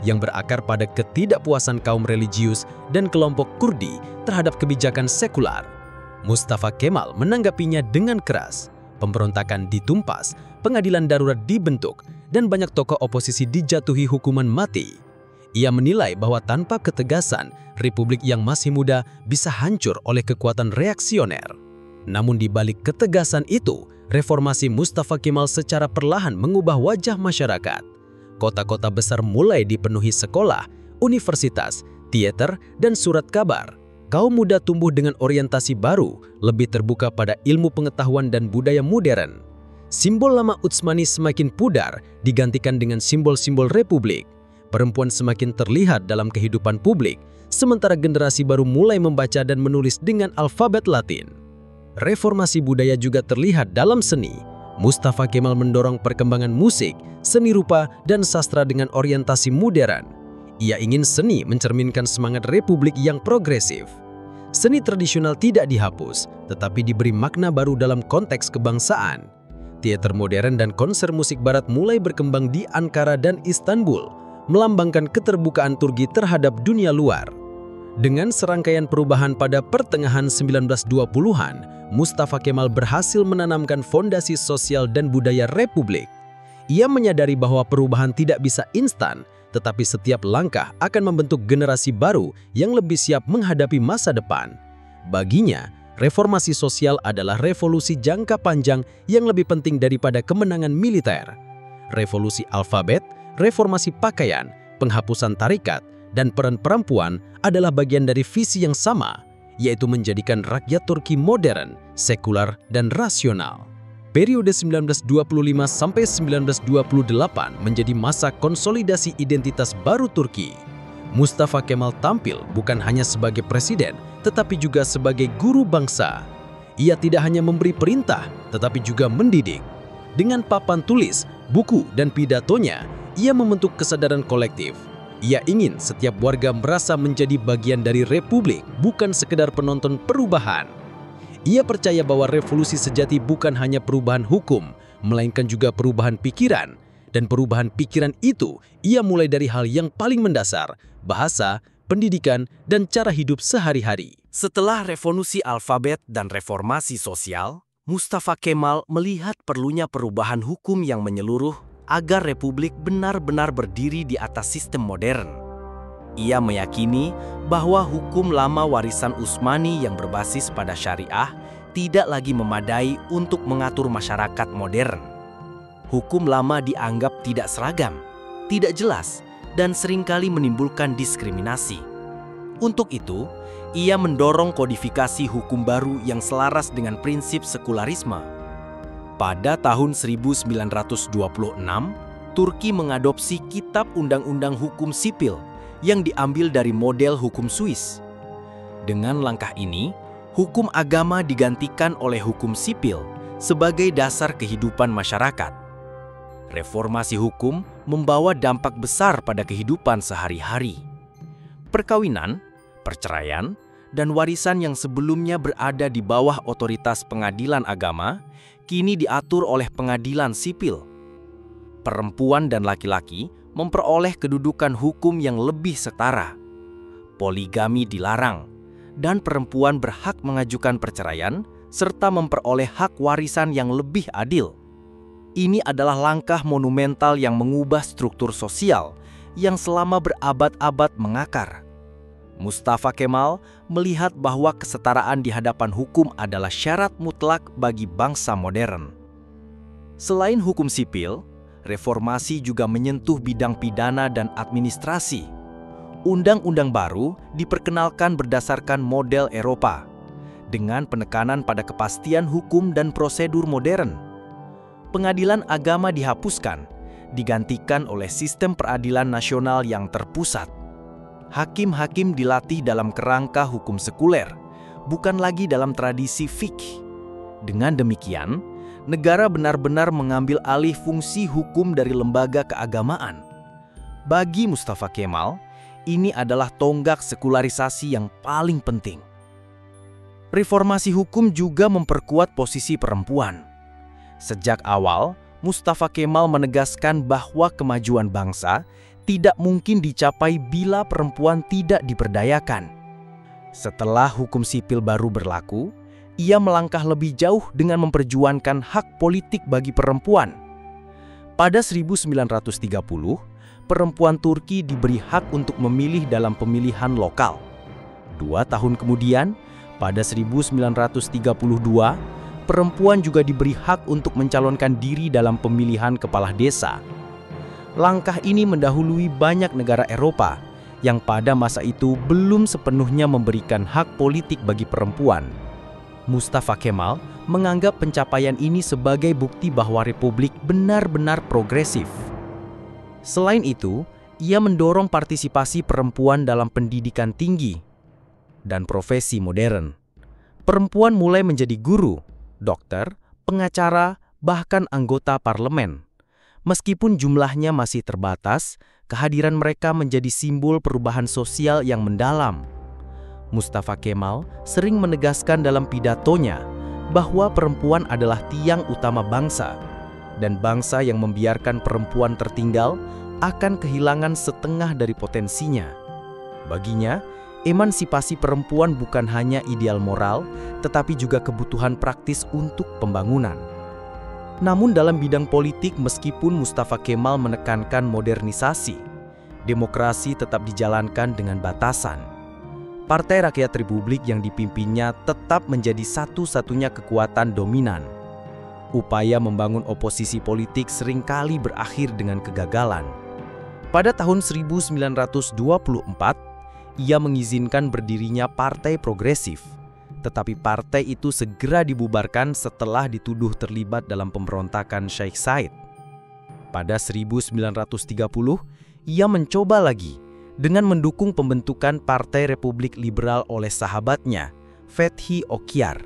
yang berakar pada ketidakpuasan kaum religius dan kelompok Kurdi terhadap kebijakan sekular. Mustafa Kemal menanggapinya dengan keras. Pemberontakan ditumpas, pengadilan darurat dibentuk, dan banyak tokoh oposisi dijatuhi hukuman mati. Ia menilai bahwa tanpa ketegasan, Republik yang masih muda bisa hancur oleh kekuatan reaksioner. Namun di balik ketegasan itu, reformasi Mustafa Kemal secara perlahan mengubah wajah masyarakat. Kota-kota besar mulai dipenuhi sekolah, universitas, teater, dan surat kabar. Kaum muda tumbuh dengan orientasi baru, lebih terbuka pada ilmu pengetahuan dan budaya modern. Simbol lama Utsmani semakin pudar, digantikan dengan simbol-simbol Republik. Perempuan semakin terlihat dalam kehidupan publik, sementara generasi baru mulai membaca dan menulis dengan alfabet Latin. Reformasi budaya juga terlihat dalam seni. Mustafa Kemal mendorong perkembangan musik, seni rupa, dan sastra dengan orientasi modern. Ia ingin seni mencerminkan semangat republik yang progresif. Seni tradisional tidak dihapus, tetapi diberi makna baru dalam konteks kebangsaan. Teater modern dan konser musik barat mulai berkembang di Ankara dan Istanbul, melambangkan keterbukaan Turki terhadap dunia luar. Dengan serangkaian perubahan pada pertengahan 1920-an, Mustafa Kemal berhasil menanamkan fondasi sosial dan budaya republik. Ia menyadari bahwa perubahan tidak bisa instan, tetapi setiap langkah akan membentuk generasi baru yang lebih siap menghadapi masa depan. Baginya, reformasi sosial adalah revolusi jangka panjang yang lebih penting daripada kemenangan militer. Revolusi alfabet, reformasi pakaian, penghapusan tarikat, dan peran perempuan adalah bagian dari visi yang sama, yaitu menjadikan rakyat Turki modern, sekular, dan rasional. Periode 1925 sampai 1928 menjadi masa konsolidasi identitas baru Turki. Mustafa Kemal tampil bukan hanya sebagai presiden, tetapi juga sebagai guru bangsa. Ia tidak hanya memberi perintah, tetapi juga mendidik. Dengan papan tulis, buku, dan pidatonya, ia membentuk kesadaran kolektif. Ia ingin setiap warga merasa menjadi bagian dari republik, bukan sekedar penonton perubahan. Ia percaya bahwa revolusi sejati bukan hanya perubahan hukum, melainkan juga perubahan pikiran. Dan perubahan pikiran itu, ia mulai dari hal yang paling mendasar, bahasa, pendidikan, dan cara hidup sehari-hari. Setelah revolusi alfabet dan reformasi sosial, Mustafa Kemal melihat perlunya perubahan hukum yang menyeluruh agar republik benar-benar berdiri di atas sistem modern. Ia meyakini bahwa hukum lama warisan Utsmani yang berbasis pada syariah tidak lagi memadai untuk mengatur masyarakat modern. Hukum lama dianggap tidak seragam, tidak jelas, dan seringkali menimbulkan diskriminasi. Untuk itu, ia mendorong kodifikasi hukum baru yang selaras dengan prinsip sekularisme. Pada tahun 1926, Turki mengadopsi Kitab Undang-Undang Hukum Sipil yang diambil dari model hukum Swiss. Dengan langkah ini, hukum agama digantikan oleh hukum sipil sebagai dasar kehidupan masyarakat. Reformasi hukum membawa dampak besar pada kehidupan sehari-hari. Perkawinan, perceraian, dan warisan yang sebelumnya berada di bawah otoritas pengadilan agama, kini diatur oleh pengadilan sipil. Perempuan dan laki-laki memperoleh kedudukan hukum yang lebih setara. Poligami dilarang, dan perempuan berhak mengajukan perceraian serta memperoleh hak warisan yang lebih adil. Ini adalah langkah monumental yang mengubah struktur sosial yang selama berabad-abad mengakar. Mustafa Kemal melihat bahwa kesetaraan di hadapan hukum adalah syarat mutlak bagi bangsa modern. Selain hukum sipil, reformasi juga menyentuh bidang pidana dan administrasi. Undang-undang baru diperkenalkan berdasarkan model Eropa, dengan penekanan pada kepastian hukum dan prosedur modern. Pengadilan agama dihapuskan, digantikan oleh sistem peradilan nasional yang terpusat. Hakim-hakim dilatih dalam kerangka hukum sekuler, bukan lagi dalam tradisi fikih. Dengan demikian, negara benar-benar mengambil alih fungsi hukum dari lembaga keagamaan. Bagi Mustafa Kemal, ini adalah tonggak sekularisasi yang paling penting. Reformasi hukum juga memperkuat posisi perempuan. Sejak awal, Mustafa Kemal menegaskan bahwa kemajuan bangsa tidak mungkin dicapai bila perempuan tidak diberdayakan. Setelah hukum sipil baru berlaku, ia melangkah lebih jauh dengan memperjuangkan hak politik bagi perempuan. Pada 1930, perempuan Turki diberi hak untuk memilih dalam pemilihan lokal. 2 tahun kemudian, pada 1932, perempuan juga diberi hak untuk mencalonkan diri dalam pemilihan kepala desa. Langkah ini mendahului banyak negara Eropa yang pada masa itu belum sepenuhnya memberikan hak politik bagi perempuan. Mustafa Kemal menganggap pencapaian ini sebagai bukti bahwa republik benar-benar progresif. Selain itu, Ia mendorong partisipasi perempuan dalam pendidikan tinggi dan profesi modern. Perempuan mulai menjadi guru, dokter, pengacara, bahkan anggota parlemen. Meskipun jumlahnya masih terbatas, kehadiran mereka menjadi simbol perubahan sosial yang mendalam. Mustafa Kemal sering menegaskan dalam pidatonya bahwa perempuan adalah tiang utama bangsa, dan bangsa yang membiarkan perempuan tertinggal akan kehilangan setengah dari potensinya. Baginya, emansipasi perempuan bukan hanya ideal moral, tetapi juga kebutuhan praktis untuk pembangunan. Namun dalam bidang politik, meskipun Mustafa Kemal menekankan modernisasi, demokrasi tetap dijalankan dengan batasan. Partai Rakyat Republik yang dipimpinnya tetap menjadi satu-satunya kekuatan dominan. Upaya membangun oposisi politik seringkali berakhir dengan kegagalan. Pada tahun 1924, ia mengizinkan berdirinya Partai Progresif, tetapi partai itu segera dibubarkan setelah dituduh terlibat dalam pemberontakan Sheikh Said. Pada 1930, ia mencoba lagi dengan mendukung pembentukan Partai Republik Liberal oleh sahabatnya, Fethi Okyar.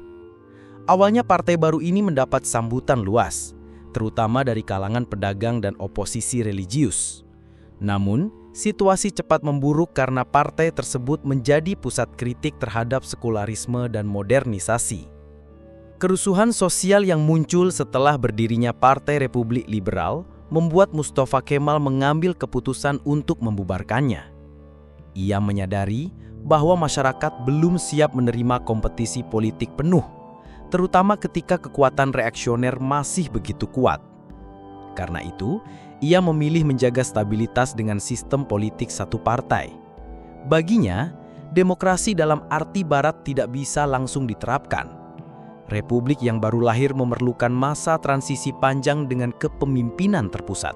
Awalnya partai baru ini mendapat sambutan luas, terutama dari kalangan pedagang dan oposisi religius. Namun, situasi cepat memburuk karena partai tersebut menjadi pusat kritik terhadap sekularisme dan modernisasi. Kerusuhan sosial yang muncul setelah berdirinya Partai Republik Liberal membuat Mustafa Kemal mengambil keputusan untuk membubarkannya. Ia menyadari bahwa masyarakat belum siap menerima kompetisi politik penuh, terutama ketika kekuatan reaksioner masih begitu kuat. Karena itu, ia memilih menjaga stabilitas dengan sistem politik satu partai. Baginya, demokrasi dalam arti barat tidak bisa langsung diterapkan. Republik yang baru lahir memerlukan masa transisi panjang dengan kepemimpinan terpusat.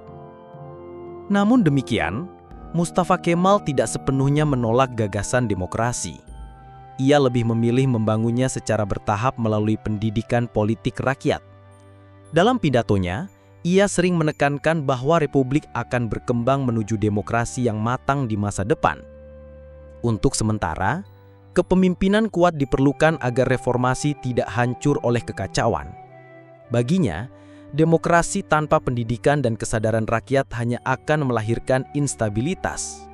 Namun demikian, Mustafa Kemal tidak sepenuhnya menolak gagasan demokrasi. Ia lebih memilih membangunnya secara bertahap melalui pendidikan politik rakyat. Dalam pidatonya, ia sering menekankan bahwa republik akan berkembang menuju demokrasi yang matang di masa depan. Untuk sementara, kepemimpinan kuat diperlukan agar reformasi tidak hancur oleh kekacauan. Baginya, demokrasi tanpa pendidikan dan kesadaran rakyat hanya akan melahirkan instabilitas.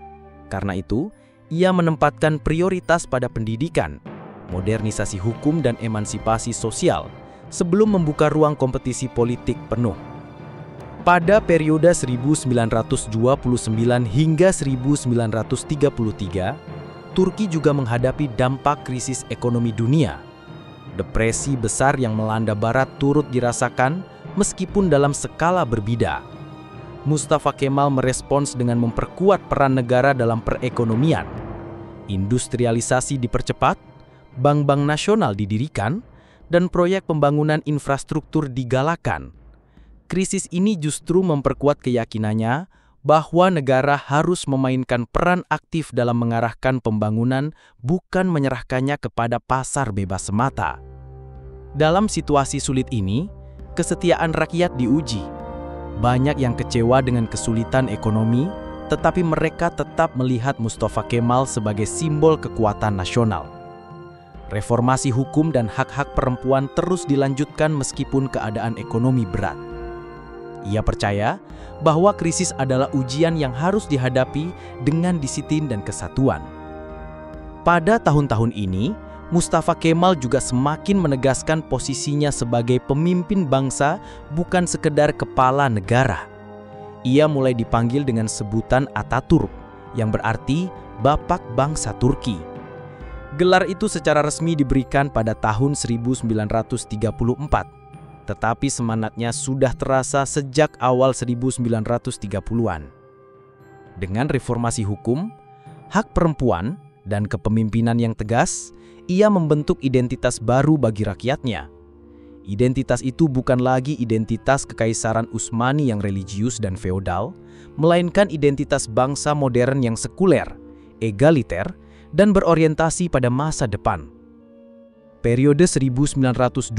Karena itu, ia menempatkan prioritas pada pendidikan, modernisasi hukum dan emansipasi sosial sebelum membuka ruang kompetisi politik penuh. Pada periode 1929 hingga 1933, Turki juga menghadapi dampak krisis ekonomi dunia. Depresi besar yang melanda Barat turut dirasakan meskipun dalam skala berbeda. Mustafa Kemal merespons dengan memperkuat peran negara dalam perekonomian. Industrialisasi dipercepat, bank-bank nasional didirikan, dan proyek pembangunan infrastruktur digalakan. Krisis ini justru memperkuat keyakinannya bahwa negara harus memainkan peran aktif dalam mengarahkan pembangunan, bukan menyerahkannya kepada pasar bebas semata. Dalam situasi sulit ini, kesetiaan rakyat diuji. Banyak yang kecewa dengan kesulitan ekonomi, tetapi mereka tetap melihat Mustafa Kemal sebagai simbol kekuatan nasional. Reformasi hukum dan hak-hak perempuan terus dilanjutkan meskipun keadaan ekonomi berat. Ia percaya bahwa krisis adalah ujian yang harus dihadapi dengan disiplin dan kesatuan. Pada tahun-tahun ini, Mustafa Kemal juga semakin menegaskan posisinya sebagai pemimpin bangsa, bukan sekedar kepala negara. Ia mulai dipanggil dengan sebutan Ataturk, yang berarti Bapak Bangsa Turki. Gelar itu secara resmi diberikan pada tahun 1934, tetapi semangatnya sudah terasa sejak awal 1930-an. Dengan reformasi hukum, hak perempuan, dan kepemimpinan yang tegas, ia membentuk identitas baru bagi rakyatnya. Identitas itu bukan lagi identitas Kekaisaran Utsmani yang religius dan feodal, melainkan identitas bangsa modern yang sekuler, egaliter, dan berorientasi pada masa depan. Periode 1929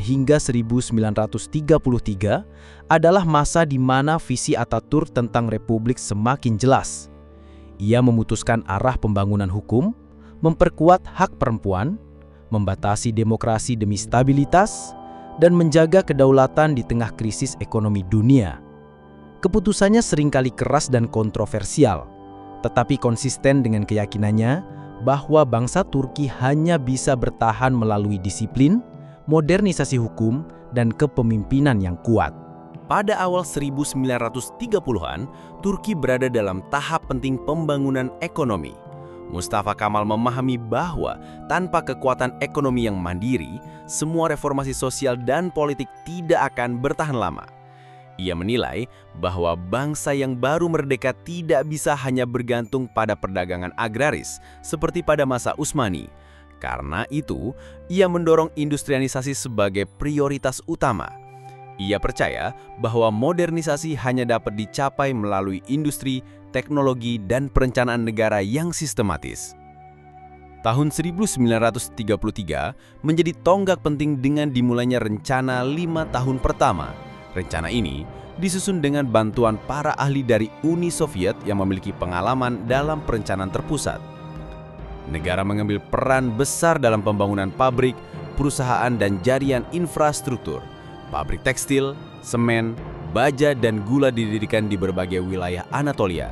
hingga 1933 adalah masa di mana visi Atatürk tentang republik semakin jelas. Ia memutuskan arah pembangunan hukum, memperkuat hak perempuan, membatasi demokrasi demi stabilitas, dan menjaga kedaulatan di tengah krisis ekonomi dunia. Keputusannya seringkali keras dan kontroversial, tetapi konsisten dengan keyakinannya bahwa bangsa Turki hanya bisa bertahan melalui disiplin, modernisasi hukum, dan kepemimpinan yang kuat. Pada awal 1930-an, Turki berada dalam tahap penting pembangunan ekonomi. Mustafa Kemal memahami bahwa tanpa kekuatan ekonomi yang mandiri, semua reformasi sosial dan politik tidak akan bertahan lama. Ia menilai bahwa bangsa yang baru merdeka tidak bisa hanya bergantung pada perdagangan agraris seperti pada masa Utsmani. Karena itu, ia mendorong industrialisasi sebagai prioritas utama. Ia percaya bahwa modernisasi hanya dapat dicapai melalui industri, teknologi, dan perencanaan negara yang sistematis. Tahun 1933 menjadi tonggak penting dengan dimulainya rencana 5 tahun pertama. Rencana ini disusun dengan bantuan para ahli dari Uni Soviet yang memiliki pengalaman dalam perencanaan terpusat. Negara mengambil peran besar dalam pembangunan pabrik, perusahaan, dan jaringan infrastruktur. Pabrik tekstil, semen, baja, dan gula didirikan di berbagai wilayah Anatolia.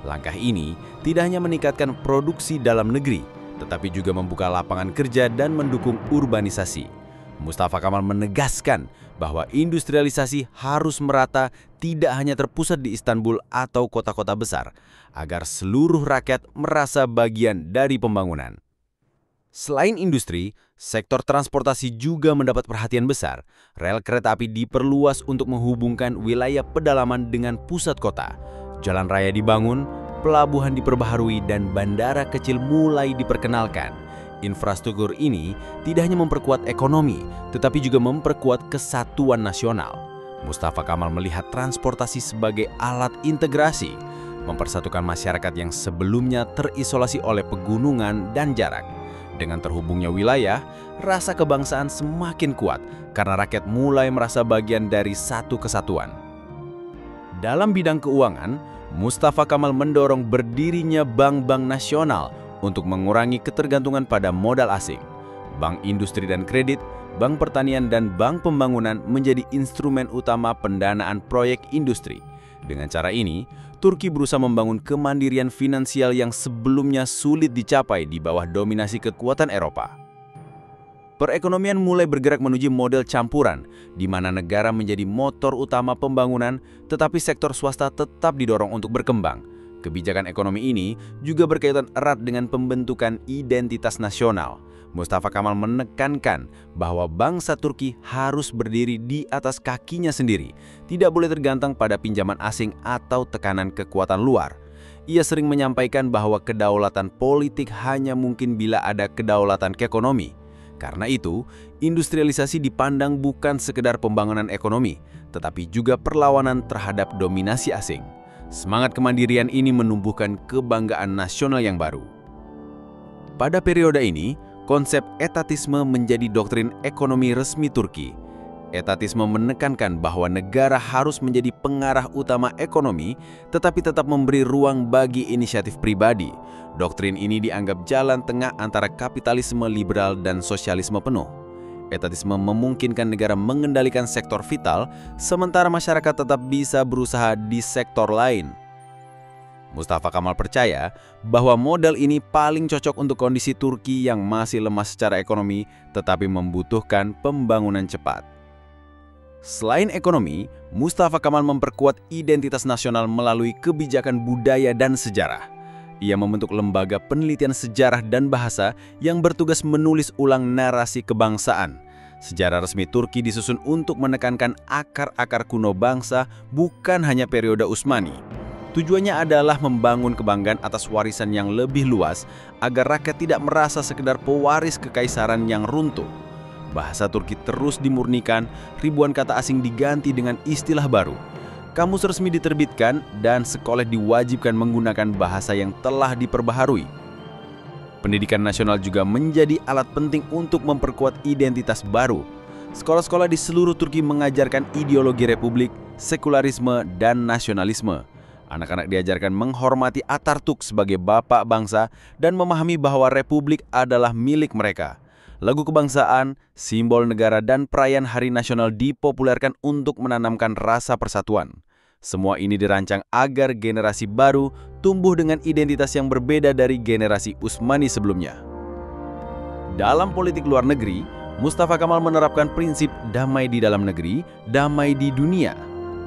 Langkah ini tidak hanya meningkatkan produksi dalam negeri, tetapi juga membuka lapangan kerja dan mendukung urbanisasi. Mustafa Kemal menegaskan bahwa industrialisasi harus merata, tidak hanya terpusat di Istanbul atau kota-kota besar, agar seluruh rakyat merasa bagian dari pembangunan. Selain industri, sektor transportasi juga mendapat perhatian besar. Rel kereta api diperluas untuk menghubungkan wilayah pedalaman dengan pusat kota. Jalan raya dibangun, pelabuhan diperbaharui, dan bandara kecil mulai diperkenalkan. Infrastruktur ini tidak hanya memperkuat ekonomi, tetapi juga memperkuat kesatuan nasional. Mustafa Kemal melihat transportasi sebagai alat integrasi, mempersatukan masyarakat yang sebelumnya terisolasi oleh pegunungan dan jarak. Dengan terhubungnya wilayah, rasa kebangsaan semakin kuat karena rakyat mulai merasa bagian dari satu kesatuan. Dalam bidang keuangan, Mustafa Kemal mendorong berdirinya bank-bank nasional untuk mengurangi ketergantungan pada modal asing. Bank Industri dan Kredit, Bank Pertanian, dan Bank Pembangunan menjadi instrumen utama pendanaan proyek industri. Dengan cara ini, Turki berusaha membangun kemandirian finansial yang sebelumnya sulit dicapai di bawah dominasi kekuatan Eropa. Perekonomian mulai bergerak menuju model campuran, di mana negara menjadi motor utama pembangunan, tetapi sektor swasta tetap didorong untuk berkembang. Kebijakan ekonomi ini juga berkaitan erat dengan pembentukan identitas nasional. Mustafa Kemal menekankan bahwa bangsa Turki harus berdiri di atas kakinya sendiri, tidak boleh tergantung pada pinjaman asing atau tekanan kekuatan luar. Ia sering menyampaikan bahwa kedaulatan politik hanya mungkin bila ada kedaulatan ekonomi. Karena itu, industrialisasi dipandang bukan sekedar pembangunan ekonomi, tetapi juga perlawanan terhadap dominasi asing. Semangat kemandirian ini menumbuhkan kebanggaan nasional yang baru. Pada periode ini, konsep etatisme menjadi doktrin ekonomi resmi Turki. Etatisme menekankan bahwa negara harus menjadi pengarah utama ekonomi, tetapi tetap memberi ruang bagi inisiatif pribadi. Doktrin ini dianggap jalan tengah antara kapitalisme liberal dan sosialisme penuh. Etatisme memungkinkan negara mengendalikan sektor vital, sementara masyarakat tetap bisa berusaha di sektor lain. Mustafa Kemal percaya bahwa model ini paling cocok untuk kondisi Turki yang masih lemah secara ekonomi, tetapi membutuhkan pembangunan cepat. Selain ekonomi, Mustafa Kemal memperkuat identitas nasional melalui kebijakan budaya dan sejarah. Ia membentuk lembaga penelitian sejarah dan bahasa yang bertugas menulis ulang narasi kebangsaan. Sejarah resmi Turki disusun untuk menekankan akar-akar kuno bangsa, bukan hanya periode Utsmani. Tujuannya adalah membangun kebanggaan atas warisan yang lebih luas, agar rakyat tidak merasa sekedar pewaris kekaisaran yang runtuh. Bahasa Turki terus dimurnikan, ribuan kata asing diganti dengan istilah baru. Kamus resmi diterbitkan dan sekolah diwajibkan menggunakan bahasa yang telah diperbaharui. Pendidikan nasional juga menjadi alat penting untuk memperkuat identitas baru. Sekolah-sekolah di seluruh Turki mengajarkan ideologi republik, sekularisme, dan nasionalisme. Anak-anak diajarkan menghormati Atatürk sebagai bapak bangsa dan memahami bahwa republik adalah milik mereka. Lagu kebangsaan, simbol negara, dan perayaan hari nasional dipopulerkan untuk menanamkan rasa persatuan. Semua ini dirancang agar generasi baru tumbuh dengan identitas yang berbeda dari generasi Utsmani sebelumnya. Dalam politik luar negeri, Mustafa Kemal menerapkan prinsip damai di dalam negeri, damai di dunia.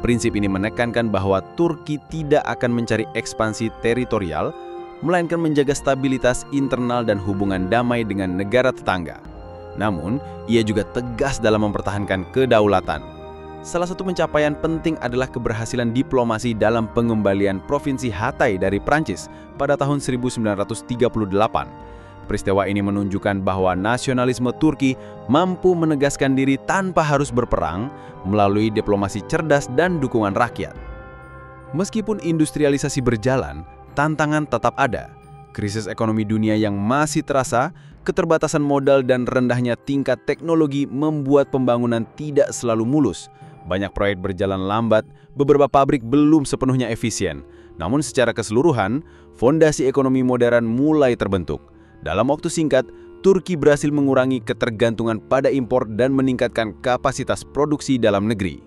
Prinsip ini menekankan bahwa Turki tidak akan mencari ekspansi teritorial, melainkan menjaga stabilitas internal dan hubungan damai dengan negara tetangga. Namun, ia juga tegas dalam mempertahankan kedaulatan. Salah satu pencapaian penting adalah keberhasilan diplomasi dalam pengembalian Provinsi Hatay dari Prancis pada tahun 1938. Peristiwa ini menunjukkan bahwa nasionalisme Turki mampu menegaskan diri tanpa harus berperang melalui diplomasi cerdas dan dukungan rakyat. Meskipun industrialisasi berjalan, tantangan tetap ada. Krisis ekonomi dunia yang masih terasa, keterbatasan modal dan rendahnya tingkat teknologi membuat pembangunan tidak selalu mulus. Banyak proyek berjalan lambat, beberapa pabrik belum sepenuhnya efisien. Namun secara keseluruhan, fondasi ekonomi modern mulai terbentuk. Dalam waktu singkat, Turki berhasil mengurangi ketergantungan pada impor dan meningkatkan kapasitas produksi dalam negeri.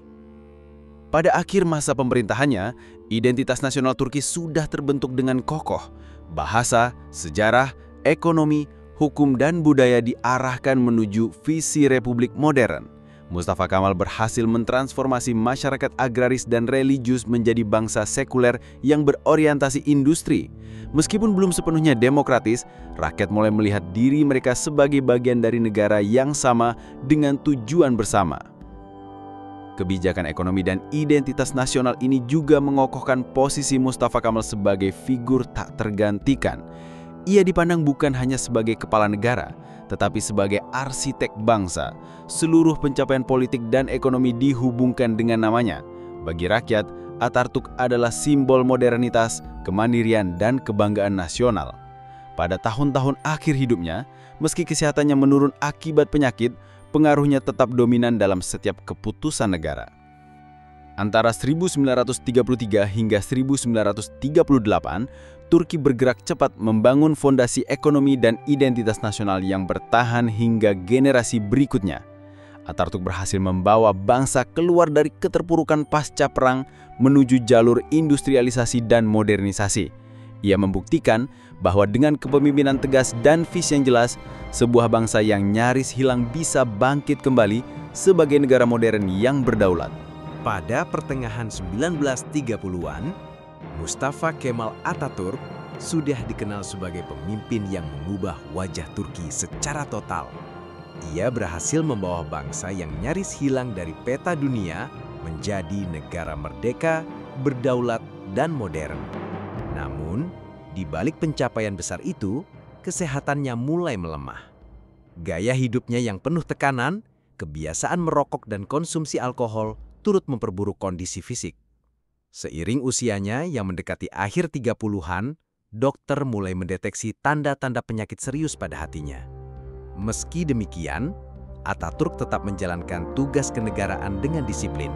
Pada akhir masa pemerintahannya, identitas nasional Turki sudah terbentuk dengan kokoh. Bahasa, sejarah, ekonomi, hukum, dan budaya diarahkan menuju visi republik modern. Mustafa Kemal berhasil mentransformasi masyarakat agraris dan religius menjadi bangsa sekuler yang berorientasi industri. Meskipun belum sepenuhnya demokratis, rakyat mulai melihat diri mereka sebagai bagian dari negara yang sama dengan tujuan bersama. Kebijakan ekonomi dan identitas nasional ini juga mengokohkan posisi Mustafa Kemal sebagai figur tak tergantikan. Ia dipandang bukan hanya sebagai kepala negara, tetapi sebagai arsitek bangsa. Seluruh pencapaian politik dan ekonomi dihubungkan dengan namanya. Bagi rakyat, Atatürk adalah simbol modernitas, kemandirian, dan kebanggaan nasional. Pada tahun-tahun akhir hidupnya, meski kesehatannya menurun akibat penyakit, pengaruhnya tetap dominan dalam setiap keputusan negara. Antara 1933 hingga 1938, Turki bergerak cepat membangun fondasi ekonomi dan identitas nasional yang bertahan hingga generasi berikutnya. Atatürk berhasil membawa bangsa keluar dari keterpurukan pasca perang menuju jalur industrialisasi dan modernisasi. Ia membuktikan bahwa dengan kepemimpinan tegas dan visi yang jelas, sebuah bangsa yang nyaris hilang bisa bangkit kembali sebagai negara modern yang berdaulat. Pada pertengahan 1930-an, Mustafa Kemal Atatürk sudah dikenal sebagai pemimpin yang mengubah wajah Turki secara total. Ia berhasil membawa bangsa yang nyaris hilang dari peta dunia menjadi negara merdeka, berdaulat, dan modern. Namun, di balik pencapaian besar itu, kesehatannya mulai melemah. Gaya hidupnya yang penuh tekanan, kebiasaan merokok dan konsumsi alkohol turut memperburuk kondisi fisik. Seiring usianya yang mendekati akhir 30-an, dokter mulai mendeteksi tanda-tanda penyakit serius pada hatinya. Meski demikian, Atatürk tetap menjalankan tugas kenegaraan dengan disiplin,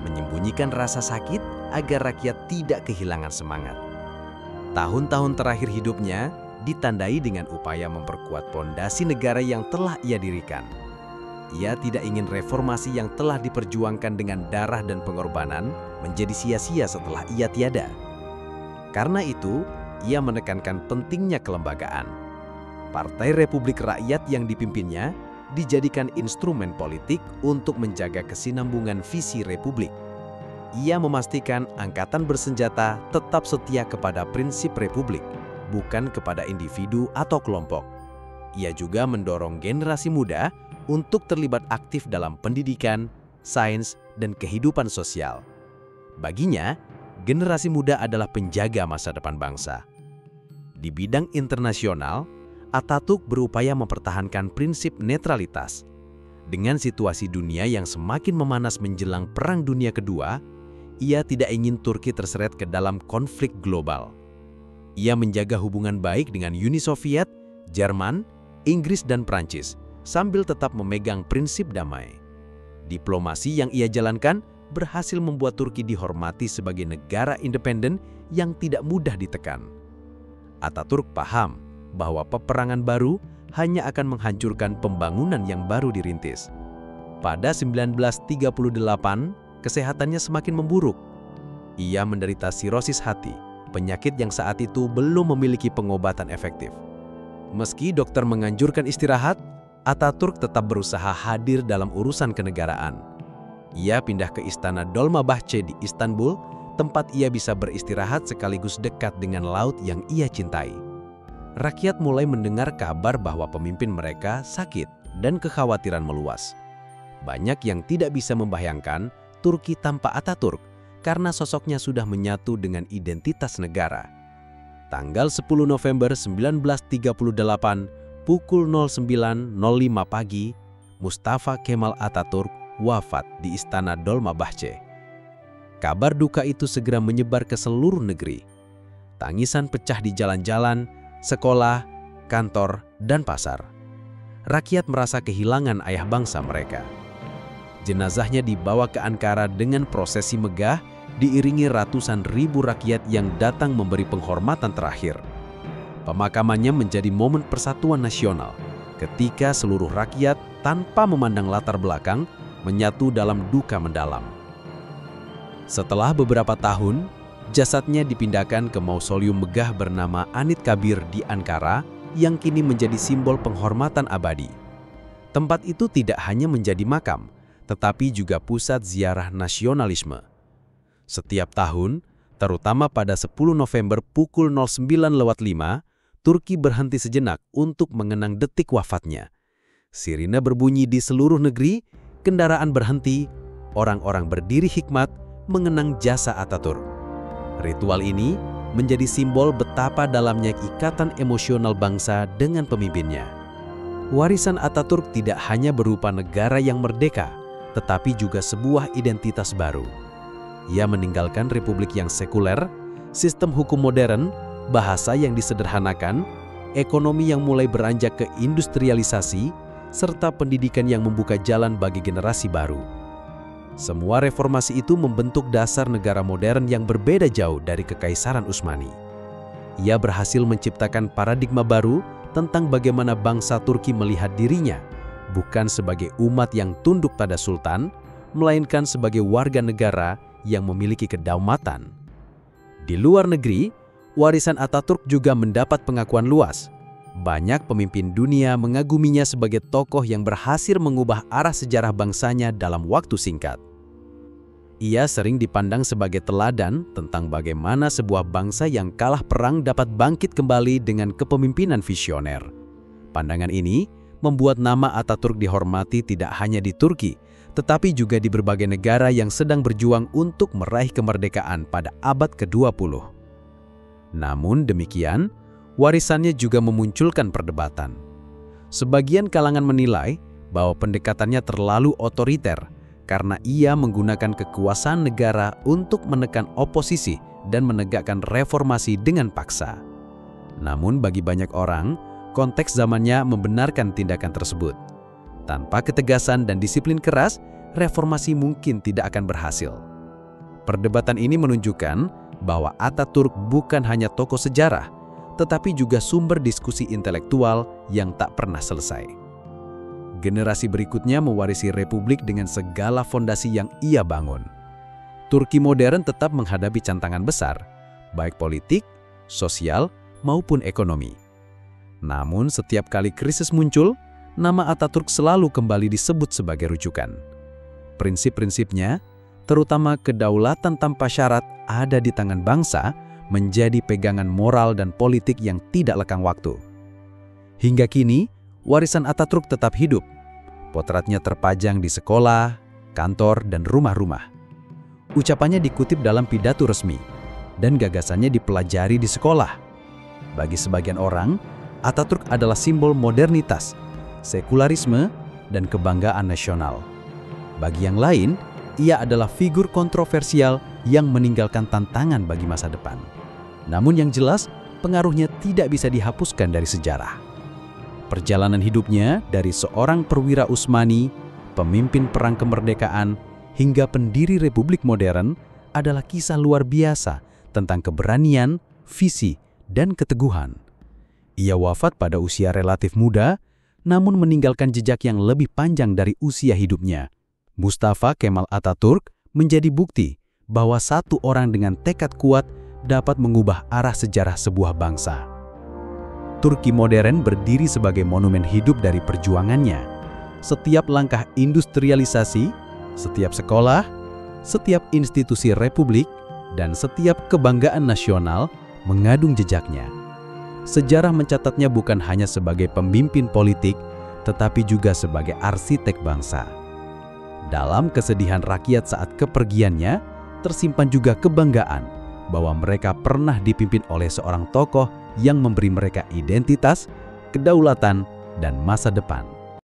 menyembunyikan rasa sakit agar rakyat tidak kehilangan semangat. Tahun-tahun terakhir hidupnya ditandai dengan upaya memperkuat pondasi negara yang telah ia dirikan. Ia tidak ingin reformasi yang telah diperjuangkan dengan darah dan pengorbanan menjadi sia-sia setelah ia tiada. Karena itu, ia menekankan pentingnya kelembagaan. Partai Republik Rakyat yang dipimpinnya dijadikan instrumen politik untuk menjaga kesinambungan visi republik. Ia memastikan angkatan bersenjata tetap setia kepada prinsip republik, bukan kepada individu atau kelompok. Ia juga mendorong generasi muda untuk terlibat aktif dalam pendidikan, sains, dan kehidupan sosial. Baginya, generasi muda adalah penjaga masa depan bangsa. Di bidang internasional, Atatürk berupaya mempertahankan prinsip netralitas. Dengan situasi dunia yang semakin memanas menjelang Perang Dunia Kedua, ia tidak ingin Turki terseret ke dalam konflik global. Ia menjaga hubungan baik dengan Uni Soviet, Jerman, Inggris dan Prancis, sambil tetap memegang prinsip damai. Diplomasi yang ia jalankan berhasil membuat Turki dihormati sebagai negara independen yang tidak mudah ditekan. Ataturk paham bahwa peperangan baru hanya akan menghancurkan pembangunan yang baru dirintis. Pada 1938, kesehatannya semakin memburuk. Ia menderita sirosis hati, penyakit yang saat itu belum memiliki pengobatan efektif. Meski dokter menganjurkan istirahat, Ataturk tetap berusaha hadir dalam urusan kenegaraan. Ia pindah ke Istana Dolmabahce di Istanbul, tempat ia bisa beristirahat sekaligus dekat dengan laut yang ia cintai. Rakyat mulai mendengar kabar bahwa pemimpin mereka sakit dan kekhawatiran meluas. Banyak yang tidak bisa membayangkan Turki tanpa Ataturk karena sosoknya sudah menyatu dengan identitas negara. Tanggal 10 November 1938, pukul 09.05 pagi, Mustafa Kemal Ataturk wafat di Istana Dolmabahce. Kabar duka itu segera menyebar ke seluruh negeri. Tangisan pecah di jalan-jalan, sekolah, kantor, dan pasar. Rakyat merasa kehilangan ayah bangsa mereka. Jenazahnya dibawa ke Ankara dengan prosesi megah, diiringi ratusan ribu rakyat yang datang memberi penghormatan terakhir. Pemakamannya menjadi momen persatuan nasional, ketika seluruh rakyat tanpa memandang latar belakang menyatu dalam duka mendalam. Setelah beberapa tahun, jasadnya dipindahkan ke mausoleum megah bernama Anıtkabir di Ankara yang kini menjadi simbol penghormatan abadi. Tempat itu tidak hanya menjadi makam, tetapi juga pusat ziarah nasionalisme. Setiap tahun, terutama pada 10 November pukul 09.05, Turki berhenti sejenak untuk mengenang detik wafatnya. Sirine berbunyi di seluruh negeri, kendaraan berhenti, orang-orang berdiri hikmat mengenang jasa Ataturk. Ritual ini menjadi simbol betapa dalamnya ikatan emosional bangsa dengan pemimpinnya. Warisan Ataturk tidak hanya berupa negara yang merdeka, tetapi juga sebuah identitas baru. Ia meninggalkan republik yang sekuler, sistem hukum modern, bahasa yang disederhanakan, ekonomi yang mulai beranjak ke industrialisasi, serta pendidikan yang membuka jalan bagi generasi baru. Semua reformasi itu membentuk dasar negara modern yang berbeda jauh dari Kekaisaran Utsmani. Ia berhasil menciptakan paradigma baru tentang bagaimana bangsa Turki melihat dirinya, bukan sebagai umat yang tunduk pada sultan, melainkan sebagai warga negara yang memiliki kedaulatan. Di luar negeri, warisan Ataturk juga mendapat pengakuan luas. Banyak pemimpin dunia mengaguminya sebagai tokoh yang berhasil mengubah arah sejarah bangsanya dalam waktu singkat. Ia sering dipandang sebagai teladan tentang bagaimana sebuah bangsa yang kalah perang dapat bangkit kembali dengan kepemimpinan visioner. Pandangan ini membuat nama Ataturk dihormati tidak hanya di Turki, tetapi juga di berbagai negara yang sedang berjuang untuk meraih kemerdekaan pada abad ke-20. Namun demikian, warisannya juga memunculkan perdebatan. Sebagian kalangan menilai bahwa pendekatannya terlalu otoriter karena ia menggunakan kekuasaan negara untuk menekan oposisi dan menegakkan reformasi dengan paksa. Namun bagi banyak orang, konteks zamannya membenarkan tindakan tersebut. Tanpa ketegasan dan disiplin keras, reformasi mungkin tidak akan berhasil. Perdebatan ini menunjukkan bahwa Ataturk bukan hanya tokoh sejarah, tetapi juga sumber diskusi intelektual yang tak pernah selesai. Generasi berikutnya mewarisi republik dengan segala fondasi yang ia bangun. Turki modern tetap menghadapi tantangan besar, baik politik, sosial, maupun ekonomi. Namun setiap kali krisis muncul, nama Ataturk selalu kembali disebut sebagai rujukan. Prinsip-prinsipnya, terutama kedaulatan tanpa syarat ada di tangan bangsa, menjadi pegangan moral dan politik yang tidak lekang waktu. Hingga kini, warisan Ataturk tetap hidup. Potretnya terpajang di sekolah, kantor, dan rumah-rumah. Ucapannya dikutip dalam pidato resmi, dan gagasannya dipelajari di sekolah. Bagi sebagian orang, Ataturk adalah simbol modernitas, sekularisme, dan kebanggaan nasional. Bagi yang lain, ia adalah figur kontroversial yang meninggalkan tantangan bagi masa depan. Namun yang jelas, pengaruhnya tidak bisa dihapuskan dari sejarah. Perjalanan hidupnya dari seorang perwira Utsmani, pemimpin perang kemerdekaan, hingga pendiri Republik modern adalah kisah luar biasa tentang keberanian, visi, dan keteguhan. Ia wafat pada usia relatif muda, namun meninggalkan jejak yang lebih panjang dari usia hidupnya. Mustafa Kemal Atatürk menjadi bukti bahwa satu orang dengan tekad kuat dapat mengubah arah sejarah sebuah bangsa. Turki modern berdiri sebagai monumen hidup dari perjuangannya. Setiap langkah industrialisasi, setiap sekolah, setiap institusi republik, dan setiap kebanggaan nasional mengadung jejaknya. Sejarah mencatatnya bukan hanya sebagai pemimpin politik, tetapi juga sebagai arsitek bangsa. Dalam kesedihan rakyat saat kepergiannya, tersimpan juga kebanggaan bahwa mereka pernah dipimpin oleh seorang tokoh yang memberi mereka identitas, kedaulatan, dan masa depan.